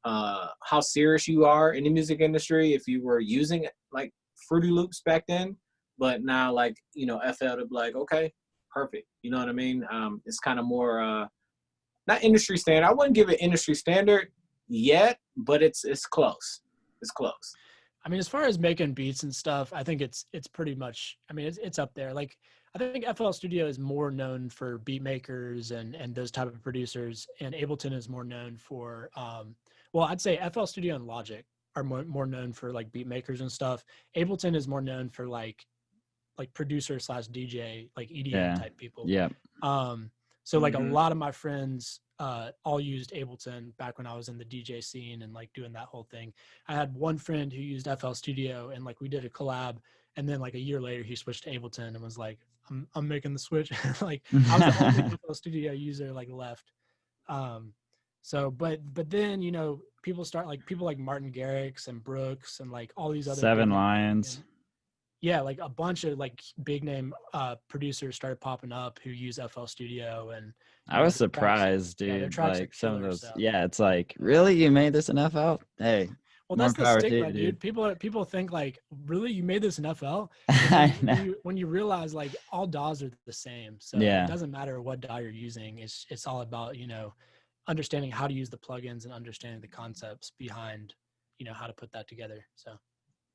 [SPEAKER 1] how serious you are in the music industry if you were using like Fruity Loops back then. But now, like, you know, FL to be like, okay, perfect. You know what I mean? It's kind of more not industry standard. I wouldn't give it industry standard yet, but it's close. It's close.
[SPEAKER 3] I mean, as far as making beats and stuff, I think it's pretty much, I mean, it's up there. Like, I think FL Studio is more known for beat makers and those type of producers, and Ableton is more known for, well, I'd say FL Studio and Logic are more known for like beat makers and stuff. Ableton is more known for like producer / DJ, like EDM
[SPEAKER 2] Yeah.
[SPEAKER 3] type people.
[SPEAKER 2] Yep.
[SPEAKER 3] So like a
[SPEAKER 1] Mhm.
[SPEAKER 3] lot of my friends all used Ableton back when I was in the DJ scene and like doing that whole thing. I had one friend who used FL Studio and like we did a collab, and then like a year later he switched to Ableton and was like, I'm making the switch. Like I was the only FL Studio user like left. So but then, you know, people like Martin Garrix and Brooks and like all these other
[SPEAKER 2] Seven
[SPEAKER 3] big names.
[SPEAKER 2] Lions.
[SPEAKER 3] Yeah, like a bunch of like big name producers started popping up who use FL Studio, and
[SPEAKER 2] I was
[SPEAKER 3] their tracks-
[SPEAKER 2] surprised,
[SPEAKER 3] yeah, their
[SPEAKER 2] dude.
[SPEAKER 3] tracks are
[SPEAKER 2] Like some of
[SPEAKER 3] killer,
[SPEAKER 2] those.
[SPEAKER 3] so.
[SPEAKER 2] Yeah, it's like, really? You made this in FL? Hey,
[SPEAKER 3] Well,
[SPEAKER 2] more
[SPEAKER 3] that's the
[SPEAKER 2] power to
[SPEAKER 3] stigma,
[SPEAKER 2] you,
[SPEAKER 3] dude. People think like, really, you made this in FL?
[SPEAKER 2] I know.
[SPEAKER 3] When you realize like all DAWs are the same, so
[SPEAKER 2] Yeah.
[SPEAKER 3] it doesn't matter what DAW you're using. It's all about, you know, understanding how to use the plugins and understanding the concepts behind, you know, how to put that together. So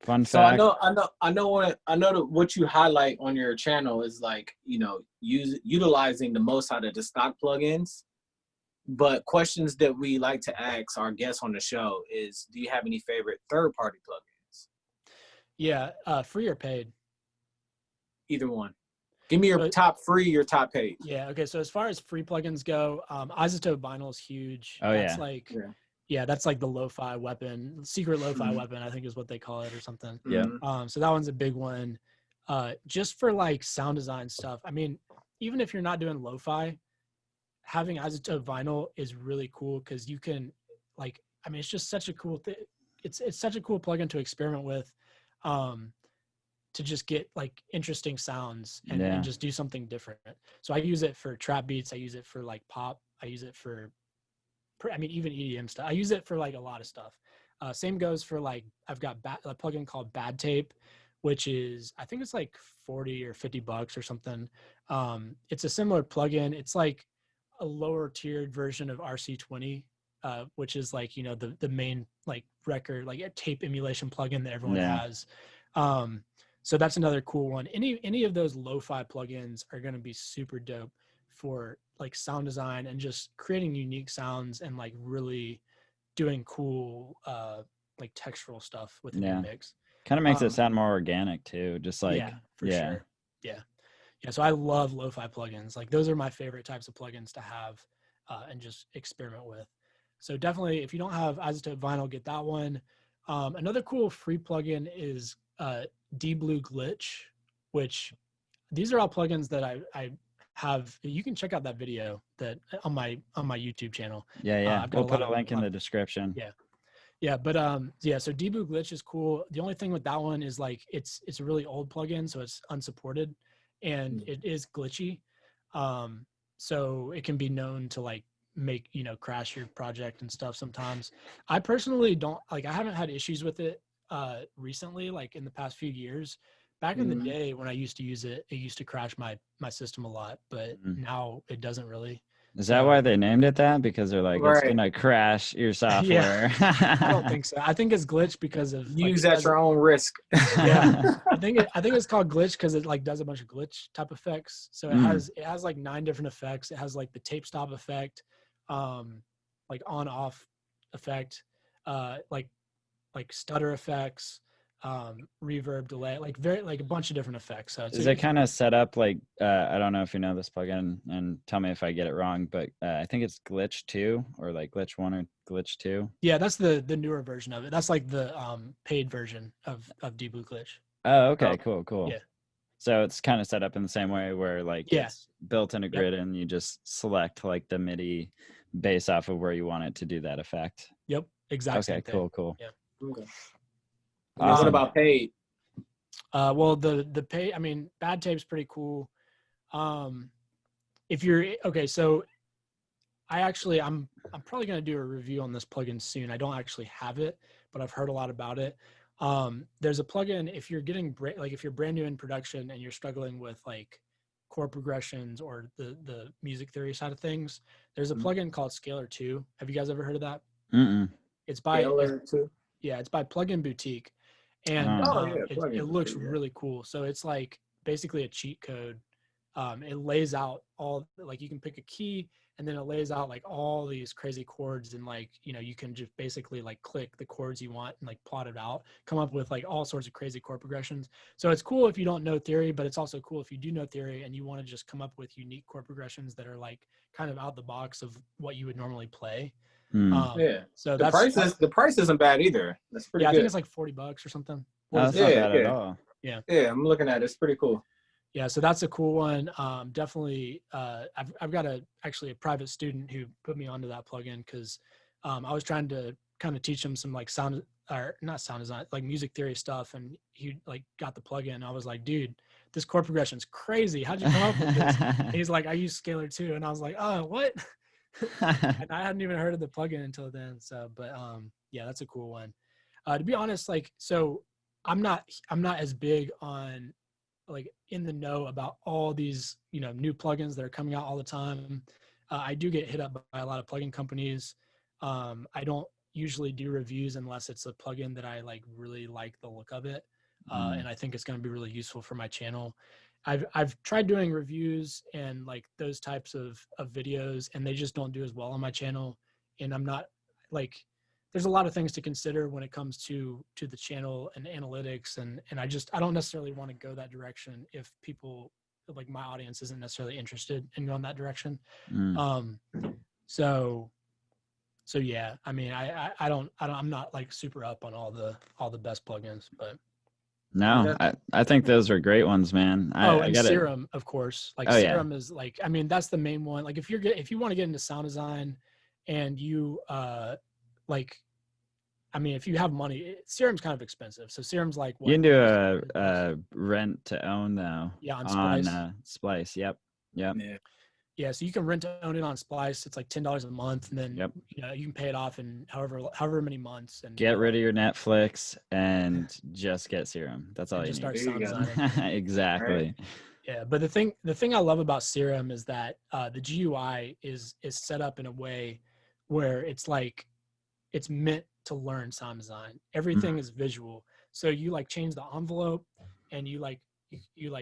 [SPEAKER 2] Fun
[SPEAKER 1] So I
[SPEAKER 2] fact.
[SPEAKER 1] know that what you highlight on your channel is like, utilizing the most out of the stock plugins. But questions that we like to ask our guests on the show is, do you have any favorite third-party plugins?
[SPEAKER 3] Yeah, free or paid?
[SPEAKER 1] Either one. Give me your
[SPEAKER 3] But
[SPEAKER 1] top free, your top paid.
[SPEAKER 3] yeah, okay. So as far as free plugins go, Isotope Vinyl is huge.
[SPEAKER 2] Oh,
[SPEAKER 3] That's
[SPEAKER 2] yeah.
[SPEAKER 3] like,
[SPEAKER 1] Yeah.
[SPEAKER 3] yeah, that's like the lo-fi weapon, secret lo-fi
[SPEAKER 1] Mhm.
[SPEAKER 3] weapon, I think is what they call it or something.
[SPEAKER 2] Yeah.
[SPEAKER 3] So that one's a big one. Just for like sound design stuff. I mean, even if you're not doing lo-fi, having Isotope Vinyl is really cool because you can, like, I mean, it's just such a cool thing. It's such a cool plugin to experiment with, to just get like interesting sounds and,
[SPEAKER 2] Yeah.
[SPEAKER 3] and just do something different. So I use it for trap beats. I use it for like pop. I use it for, I mean, even EDM stuff. I use it for like a lot of stuff. Same goes for like, I've got a plugin called Bad Tape, which is, I think it's like 40 or $50 or something. It's a similar plugin. It's like a lower tiered version of RC20, which is like, the main like record, like a tape emulation plugin that everyone
[SPEAKER 2] Yeah.
[SPEAKER 3] has. So that's another cool one. Any of those lo-fi plugins are going to be super dope for like sound design and just creating unique sounds and like really doing cool like textural stuff within your mix.
[SPEAKER 2] Kind of makes it
[SPEAKER 3] Um,
[SPEAKER 2] sound more organic too. Just like,
[SPEAKER 3] yeah, for sure. Yeah. So I love lo-fi plugins. Like those are my favorite types of plugins to have and just experiment with. So definitely, if you don't have Isotope Vinyl, get that one. Another cool free plugin is D-Blue Glitch, which these are all plugins that I have. You can check out that video that on my YouTube channel.
[SPEAKER 2] Yeah.
[SPEAKER 3] I've got
[SPEAKER 2] We'll
[SPEAKER 3] a
[SPEAKER 2] put
[SPEAKER 3] lot
[SPEAKER 2] a link in
[SPEAKER 3] of-
[SPEAKER 2] the description.
[SPEAKER 3] Yeah, but so D-Blue Glitch is cool. The only thing with that one is like it's a really old plugin, so it's unsupported and it is glitchy. So it can be known to like make, crash your project and stuff sometimes. I personally don't like, I haven't had issues with it recently, like in the past few years. Back in the
[SPEAKER 1] Mhm.
[SPEAKER 3] day when I used to use it, it used to crash my system a lot, but now it doesn't really.
[SPEAKER 2] Is that why they named it that? Because they're like, it's
[SPEAKER 1] Right.
[SPEAKER 2] gonna crash your software.
[SPEAKER 3] I don't think so. I think it's glitch because of like,
[SPEAKER 1] Use
[SPEAKER 3] it
[SPEAKER 1] at
[SPEAKER 3] does
[SPEAKER 1] your own risk.
[SPEAKER 3] yeah, I think it's called glitch because it like does a bunch of glitch type effects. So it has like 9 different effects. It has like the tape stop effect, like on off effect, like stutter effects, reverb, delay, like a bunch of different effects. So
[SPEAKER 2] Is it kind of set up like I don't know if you know this plugin, and tell me if I get it wrong, but I think it's Glitch 2 or like Glitch 1 or Glitch 2.
[SPEAKER 3] Yeah, that's the newer version of it. That's like the paid version of D-Blue Glitch.
[SPEAKER 2] Oh, okay, cool.
[SPEAKER 3] Yeah.
[SPEAKER 2] So it's kind of set up in the same way where like it's built in a grid and you just select like the MIDI based off of where you want it to do that effect.
[SPEAKER 3] Yep, exactly.
[SPEAKER 2] Okay, cool.
[SPEAKER 3] Yeah.
[SPEAKER 1] Okay.
[SPEAKER 2] Awesome.
[SPEAKER 1] What about paid?
[SPEAKER 3] Well, the pay, I mean, Bad Tape's pretty cool. If you're okay, so I'm probably going to do a review on this plugin soon. I don't actually have it, but I've heard a lot about it. There's a plugin if you're if you're brand new in production and you're struggling with like chord progressions or the music theory side of things. There's a plugin called Scalar 2. Have you guys ever heard of that? It's by
[SPEAKER 1] Scalar 2?
[SPEAKER 3] Yeah, it's by Plugin Boutique, and it looks really cool. So it's like basically a cheat code. It lays out all, like, you can pick a key and then it lays out like all these crazy chords, and like, you can just basically like click the chords you want and like plot it out, come up with like all sorts of crazy chord progressions. So it's cool if you don't know theory, but it's also cool if you do know theory and you want to just come up with unique chord progressions that are like kind of out the box of what you would normally play. So
[SPEAKER 1] the price isn't bad either. That's pretty good.
[SPEAKER 3] I think it's like $40 or something.
[SPEAKER 2] That's not bad at all.
[SPEAKER 3] Yeah,
[SPEAKER 1] I'm looking at it. It's pretty cool.
[SPEAKER 3] Yeah, so that's a cool one. Definitely, I've got actually a private student who put me onto that plugin because I was trying to kind of teach him some like not sound design, like music theory stuff, and he like got the plugin. And I was like, dude, this chord progression's crazy. How'd you come up with this? And he's like, I use Scalar 2, and I was like, oh, what? And I hadn't even heard of the plugin until then. So, but yeah, that's a cool one. To be honest, like, so I'm not as big on like in the know about all these, new plugins that are coming out all the time. I do get hit up by a lot of plugin companies. I don't, usually do reviews unless it's a plugin that I like really like the look of it. And I think it's going to be really useful for my channel. I've tried doing reviews and like those types of videos, and they just don't do as well on my channel. And I'm not like, there's a lot of things to consider when it comes to the channel and analytics. And I don't necessarily want to go that direction if people like my audience isn't necessarily interested in going that direction. So yeah, I mean, I'm not like super up on all the best plugins, but
[SPEAKER 2] No, I think those are great ones, man. I
[SPEAKER 3] and
[SPEAKER 2] got it.
[SPEAKER 3] Serum, of course. Like Serum is like, I mean, that's the main one. Like if you want to get into sound design and you like, I mean, if you have money, Serum's kind of expensive. So Serum's like what?
[SPEAKER 2] You can do a rent to own though.
[SPEAKER 3] Yeah, on Splice.
[SPEAKER 2] Splice. Yep.
[SPEAKER 3] Yeah, so you can rent to own it on Splice. It's like $10 a month, and then you can pay it off in however many months. And
[SPEAKER 2] get rid of your Netflix and just get Serum. That's all you need.
[SPEAKER 3] Start sound designing.
[SPEAKER 2] Exactly.
[SPEAKER 3] Right. Yeah, but the thing I love about Serum is that the GUI is set up in a way where it's like it's meant to learn sound design. Everything is visual, so you like change the envelope, and you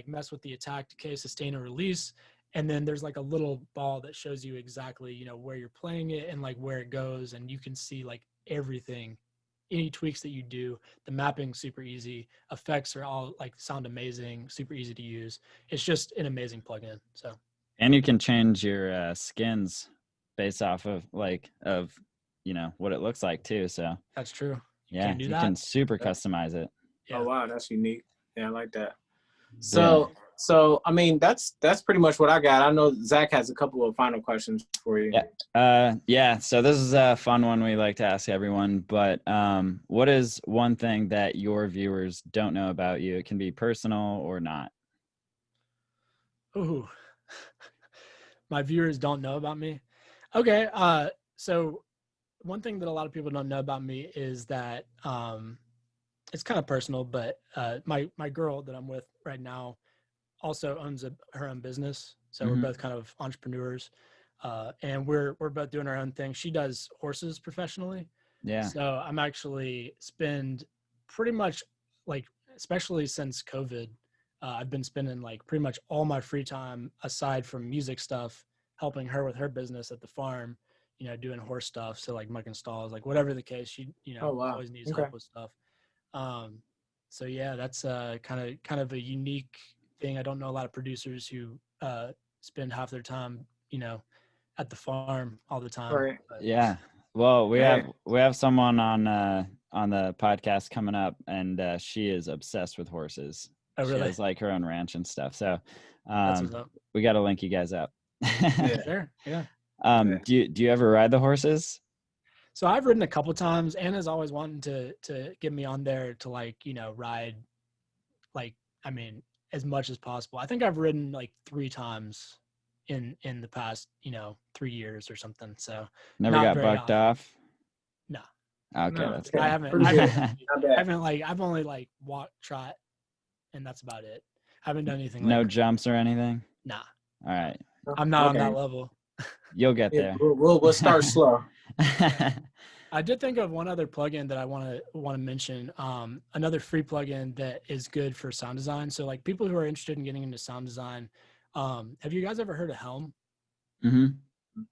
[SPEAKER 3] mess with the attack, decay, sustain, or release. And then there's like a little ball that shows you exactly, where you're playing it and like where it goes. And you can see like everything, any tweaks that you do. The mapping super easy. Effects are all like sound amazing, super easy to use. It's just an amazing plugin. So.
[SPEAKER 2] And you can change your skins based off of what it looks like too. So.
[SPEAKER 3] That's true.
[SPEAKER 2] You can super customize it.
[SPEAKER 1] Yeah. Oh wow, that's unique. Yeah, I like that. So, I mean, that's pretty much what I got. I know Zach has a couple of final questions for you.
[SPEAKER 2] Yeah. So this is a fun one we like to ask everyone. But what is one thing that your viewers don't know about you? It can be personal or not.
[SPEAKER 3] Ooh, my viewers don't know about me. Okay. So one thing that a lot of people don't know about me is that it's kind of personal, but my girl that I'm with right now also owns her own business. So we're both kind of entrepreneurs, and we're both doing our own thing. She does horses professionally.
[SPEAKER 2] Yeah.
[SPEAKER 3] So I'm actually spend pretty much like, especially since COVID, I've been spending like pretty much all my free time aside from music stuff, helping her with her business at the farm, doing horse stuff. So like mucking stalls, like whatever the case, she, always needs help with stuff. So yeah, that's kind of a unique thing. I don't know a lot of producers who spend half their time, at the farm all the time.
[SPEAKER 1] Right.
[SPEAKER 2] Yeah. Well, we have someone on the podcast coming up, and she is obsessed with horses.
[SPEAKER 3] Oh, really?
[SPEAKER 2] She has like her own ranch and stuff. So
[SPEAKER 3] That's what's up.
[SPEAKER 2] we got to link you guys up.
[SPEAKER 3] Yeah. Sure. Yeah.
[SPEAKER 2] Do you ever ride the horses?
[SPEAKER 3] So I've ridden a couple times. Anna's always wanting to get me on there to ride, as much as possible. I think I've ridden like 3 times in the past, 3 years or something. So
[SPEAKER 2] never got bucked off.
[SPEAKER 3] No.
[SPEAKER 2] Okay,
[SPEAKER 1] No,
[SPEAKER 2] that's good.
[SPEAKER 3] I haven't I've only like walked, trot, and that's about it. I haven't done anything.
[SPEAKER 2] No jumps or anything.
[SPEAKER 3] Nah.
[SPEAKER 2] All right.
[SPEAKER 3] I'm not on that level.
[SPEAKER 2] You'll get there.
[SPEAKER 1] We'll start slow.
[SPEAKER 3] I did think of one other plugin that I want to mention. Another free plugin that is good for sound design. So like people who are interested in getting into sound design, have you guys ever heard of Helm?
[SPEAKER 2] Mm-hmm.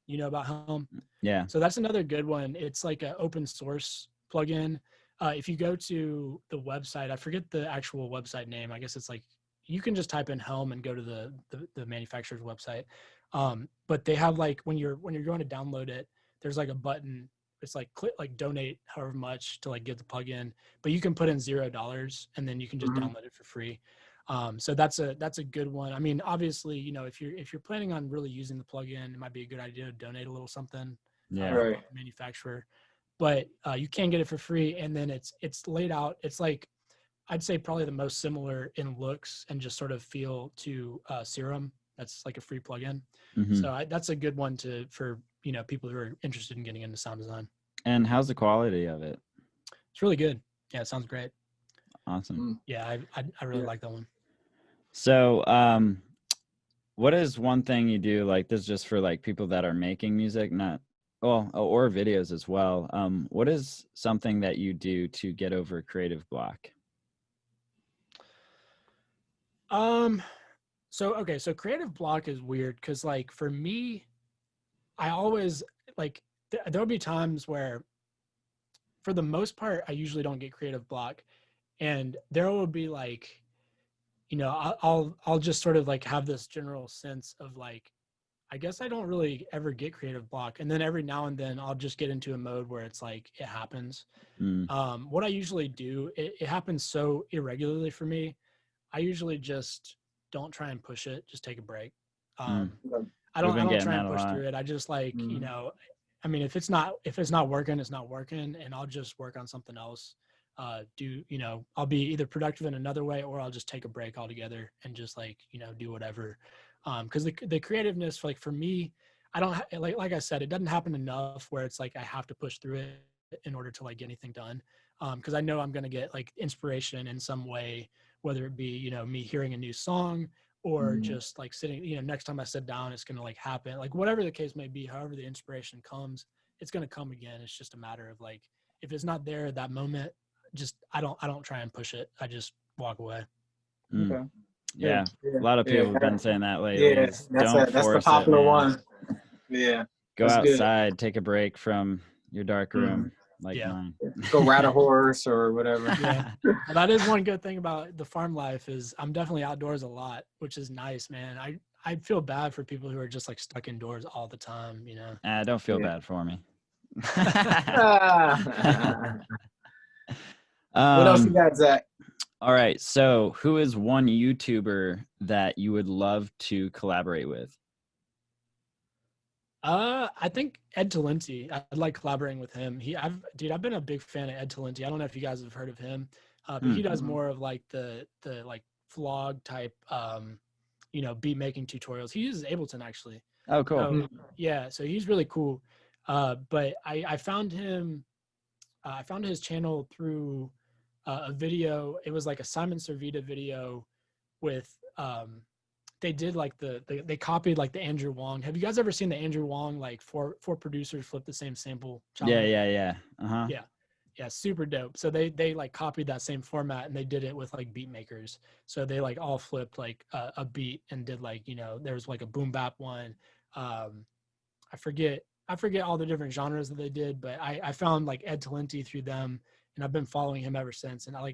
[SPEAKER 3] You know about Helm?
[SPEAKER 2] Yeah.
[SPEAKER 3] So that's another good one. It's like an open source plugin. If you go to the website, I forget the actual website name. I guess it's like, you can just type in Helm and go to the manufacturer's website. But they have like, when you're going to download it, there's like a button. It's like click, like donate however much to like get the plugin, but you can put in $0 and then you can just download it for free. So that's a good one. I mean, obviously, if you're planning on really using the plugin, it might be a good idea to donate a little something.
[SPEAKER 2] Yeah.
[SPEAKER 1] Right.
[SPEAKER 3] To the manufacturer, but you can get it for free, and then it's laid out. It's like, I'd say probably the most similar in looks and just sort of feel to Serum. That's like a free plugin.
[SPEAKER 2] Mm-hmm.
[SPEAKER 3] So that's a good one for people who are interested in getting into sound design.
[SPEAKER 2] And how's the quality of it?
[SPEAKER 3] It's really good. Yeah, it sounds great.
[SPEAKER 2] Awesome.
[SPEAKER 3] Yeah, I really like that one.
[SPEAKER 2] So, what is one thing you do? Like this, is just for like people that are making music, not well, or videos as well. What is something that you do to get over creative block?
[SPEAKER 3] So creative block is weird because like for me, I always like there'll be times where for the most part I usually don't get creative block, and there will be like, you know, I'll just sort of like have this general sense of like, I guess I don't really ever get creative block, and then every now and then I'll just get into a mode where it's like it happens.
[SPEAKER 2] Mm,
[SPEAKER 3] What I usually do, it happens so irregularly for me. I usually just don't try and push it, just take a break.
[SPEAKER 2] mm.
[SPEAKER 3] I
[SPEAKER 2] We've
[SPEAKER 3] don't I
[SPEAKER 2] been
[SPEAKER 3] don't
[SPEAKER 2] getting
[SPEAKER 3] try
[SPEAKER 2] that
[SPEAKER 3] and
[SPEAKER 2] a
[SPEAKER 3] push
[SPEAKER 2] lot.
[SPEAKER 3] through it. I just like, you
[SPEAKER 1] Mm.
[SPEAKER 3] know, I mean, if it's not working, it's not working, and I'll just work on something else. You know, I'll be either productive in another way, or I'll just take a break altogether and just like, you know, do whatever. Because the creativeness, like for me, I don't like I said, it doesn't happen enough where it's like I have to push through it in order to like get anything done. Because I know I'm gonna get like inspiration in some way, whether it be, you know, me hearing a new song or just like sitting, you know, next time I sit down, it's going to like happen, like whatever the case may be, however the inspiration comes, it's going to come again. It's just a matter of like, if it's not there at that moment, just, I don't try and push it. I just walk away.
[SPEAKER 2] Mm.
[SPEAKER 1] Okay.
[SPEAKER 2] Yeah,
[SPEAKER 1] Yeah.
[SPEAKER 2] a lot of
[SPEAKER 1] Yeah.
[SPEAKER 2] people have been saying that lately.
[SPEAKER 1] Yeah.
[SPEAKER 2] Is don't
[SPEAKER 1] That's the
[SPEAKER 2] force it,
[SPEAKER 1] popular
[SPEAKER 2] man.
[SPEAKER 1] one. Yeah.
[SPEAKER 2] Go
[SPEAKER 1] That's good.
[SPEAKER 2] outside, take a break from your dark room, like
[SPEAKER 3] Yeah.
[SPEAKER 2] mine.
[SPEAKER 1] Go ride a horse or whatever.
[SPEAKER 3] Yeah. Well, that is one good thing about the farm life is I'm definitely outdoors a lot, which is nice, man. I feel bad for people who are just like stuck indoors all the time, you know?
[SPEAKER 2] Don't feel
[SPEAKER 1] Yeah.
[SPEAKER 2] bad for me.
[SPEAKER 1] Ah. What else you got, Zach?
[SPEAKER 2] All right. So, who is one YouTuber that you would love to collaborate with?
[SPEAKER 3] I think Ed Talenti. I'd like collaborating with him. I've been a big fan of Ed Talenti. I don't know if you guys have heard of him, but he does more of like the like vlog type, you know, beat making tutorials. He uses Ableton actually.
[SPEAKER 2] Oh, cool.
[SPEAKER 3] So yeah, so he's really cool. But I found him. I found his channel through a video. It was like a Simon Servita video with they did like they copied like the Andrew Wong. Have you guys ever seen the Andrew Wong like four producers flip the same sample challenge?
[SPEAKER 2] Yeah. Uh-huh.
[SPEAKER 3] Yeah, super dope. So they like copied that same format and they did it with like beat makers. So they like all flipped like a beat and did like, you know, there was like a boom bap one. I forget all the different genres that they did, but I found like Ed Talenti through them, and I've been following him ever since. And I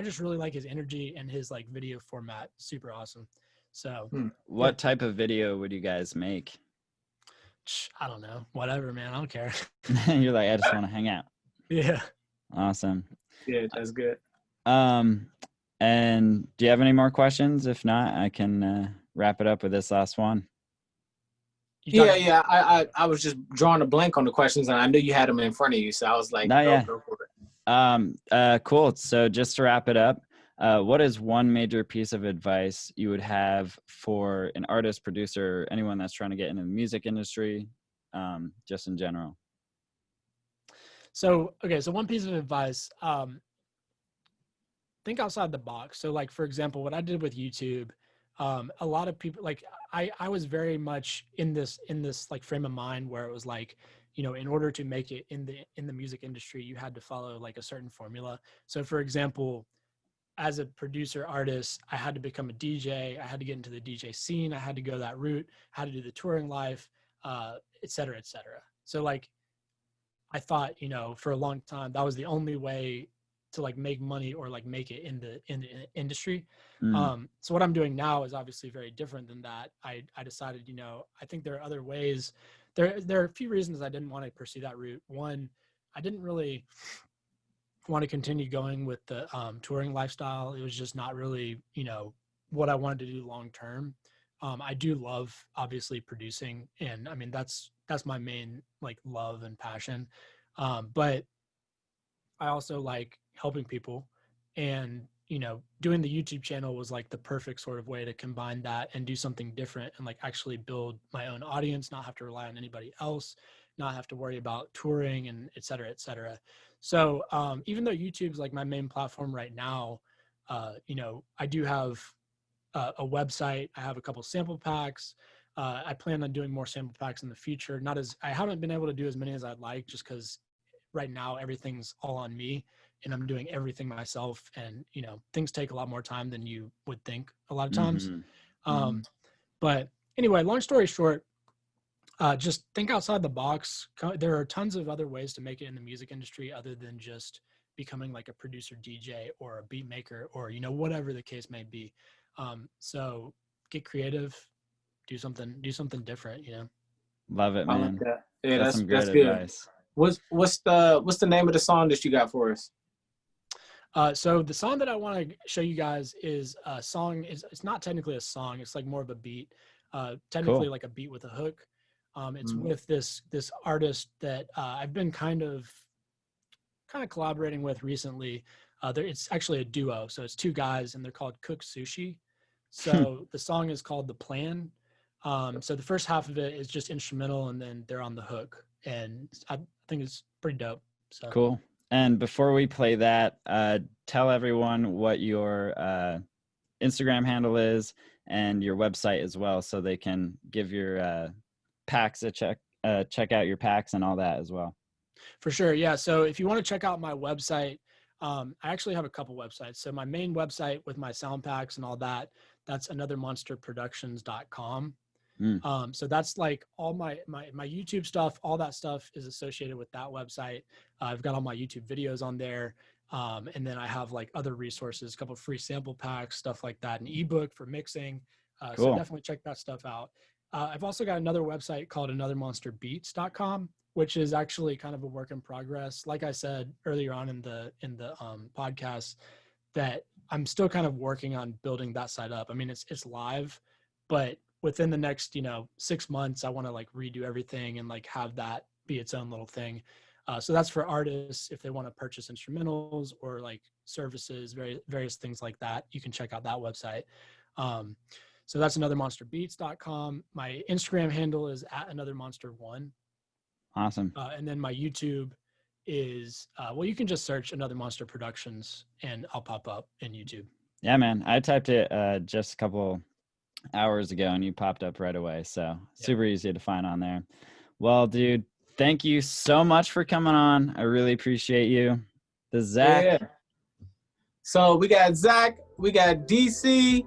[SPEAKER 3] just really like his energy and his like video format. Super awesome. So
[SPEAKER 2] What type of video would you guys make?
[SPEAKER 3] I don't know, whatever, man. I don't care.
[SPEAKER 2] You're like, I just want to hang out.
[SPEAKER 3] Yeah.
[SPEAKER 2] Awesome.
[SPEAKER 1] Yeah, that's good.
[SPEAKER 2] And do you have any more questions? If not, I can wrap it up with this last one.
[SPEAKER 1] Yeah. I was just drawing a blank on the questions, and I knew you had them in front of you, so I was like, go for it.
[SPEAKER 2] Cool. So just to wrap it up, what is one major piece of advice you would have for an artist, producer, anyone that's trying to get into the music industry, just in general?
[SPEAKER 3] So one piece of advice, think outside the box. So like, for example, what I did with YouTube, a lot of people, like I was very much in this like frame of mind where it was like, you know, in order to make it in the music industry, you had to follow like a certain formula. So for example, as a producer artist, I had to become a DJ. I had to get into the DJ scene. I had to go that route, how to do the touring life, et cetera, et cetera. So like, I thought, you know, for a long time, that was the only way to like make money or like make it in the industry. So what I'm doing now is obviously very different than that. I decided, you know, I think there are other ways. There are a few reasons I didn't want to pursue that route. One, I didn't really want to continue going with the touring lifestyle. It was just not really, you know, what I wanted to do long term. I do love obviously producing, and I mean that's my main like love and passion. But I also like helping people, and you know, doing the YouTube channel was like the perfect sort of way to combine that and do something different and like actually build my own audience, not have to rely on anybody else, not have to worry about touring and et cetera, et cetera. So even though YouTube's like my main platform right now, you know, I do have a website. I have a couple sample packs. I plan on doing more sample packs in the future. I haven't been able to do as many as I'd like, just because right now everything's all on me and I'm doing everything myself. And, things take a lot more time than you would think a lot of times. But anyway, long story short, just think outside the box. There are tons of other ways to make it in the music industry other than just becoming like a producer, DJ, or a beat maker, or, whatever the case may be. So get creative, do something different,
[SPEAKER 2] Love it, man.
[SPEAKER 1] I like that. Yeah,
[SPEAKER 2] that's some great
[SPEAKER 1] good
[SPEAKER 2] advice.
[SPEAKER 1] What's the name of the song that you got for us?
[SPEAKER 3] So the song that I want to show you guys is a song. It's not technically a song. It's like more of a beat. Technically
[SPEAKER 2] Cool.
[SPEAKER 3] like a beat with a hook. It's with this artist that I've been kind of collaborating with recently. It's actually a duo. So it's two guys and they're called Cook Sushi. So the song is called The Plan. So the first half of it is just instrumental and then they're on the hook. And I think it's pretty dope. So
[SPEAKER 2] Cool. And before we play that, tell everyone what your Instagram handle is and your website as well, so they can give your packs a check out your packs and all that as well.
[SPEAKER 3] For sure. Yeah. So if you want to check out my website, I actually have a couple websites. So my main website with my sound packs and all that, that's anothermonsterproductions.com. So that's like all my YouTube stuff, all that stuff is associated with that website. I've got all my YouTube videos on there. And then I have like other resources, a couple of free sample packs, stuff like that, an ebook for mixing.
[SPEAKER 2] Cool.
[SPEAKER 3] So definitely check that stuff out. I've also got another website called anothermonsterbeats.com, which is actually kind of a work in progress. Like I said earlier on in the podcast, that I'm still kind of working on building that site up. I mean, it's live, but within the next, 6 months, I want to like redo everything and like have that be its own little thing. So that's for artists if they want to purchase instrumentals or like services, various things like that. You can check out that website. So that's anothermonsterbeats.com. My Instagram handle is @anothermonster1.
[SPEAKER 2] Awesome.
[SPEAKER 3] And then my YouTube is, you can just search Another Monster Productions and I'll pop up in YouTube.
[SPEAKER 2] Yeah, man. I typed it just a couple hours ago and you popped up right away. So super easy to find on there. Well, dude, thank you so much for coming on. I really appreciate you. The Zach.
[SPEAKER 1] Yeah. So we got Zach, we got DC,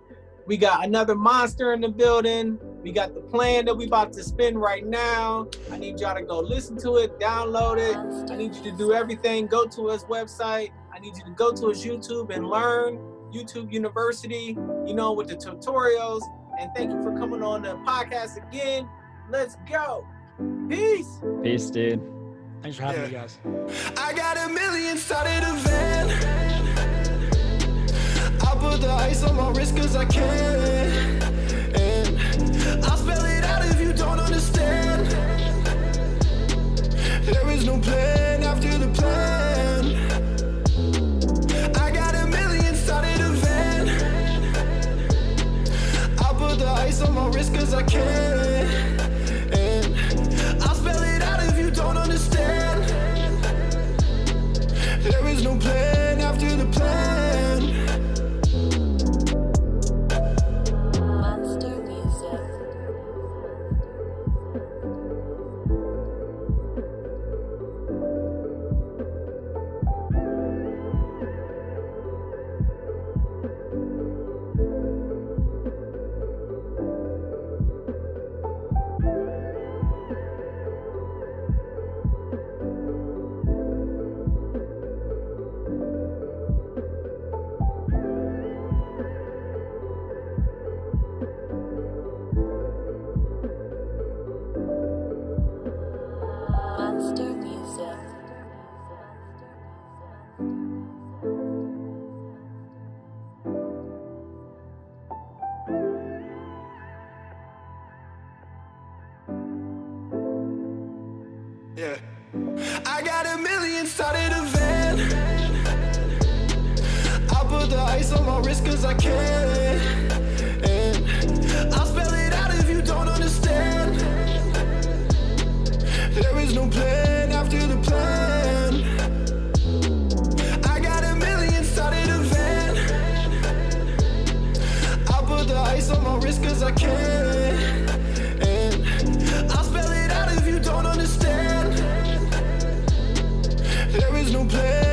[SPEAKER 1] we got Another Monster in the building. We got The Plan that we about to spin right now. I need y'all to go listen to it, download it. I need you to do everything. Go to his website. I need you to go to his YouTube and learn. YouTube University, with the tutorials. And thank you for coming on the podcast again. Let's go. Peace.
[SPEAKER 2] Peace, dude.
[SPEAKER 3] Thanks for having me, guys.
[SPEAKER 4] I got a million started a van. I put the ice on my wrist cause I can. And I'll spell it out if you don't understand. There is no plan after the plan. I got a million started a van. I put the ice on my wrist cause I can. And I'll spell it out if you don't understand. There is no plan after the plan.
[SPEAKER 5] Monster Music. Monster Music.
[SPEAKER 4] Yeah. I got a million started a van. I put the ice on my wrist cause I can. And I'll spell it out if you don't understand. There is no plan after the plan. I got a million started a van. I put the ice on my wrist cause I can. new plan.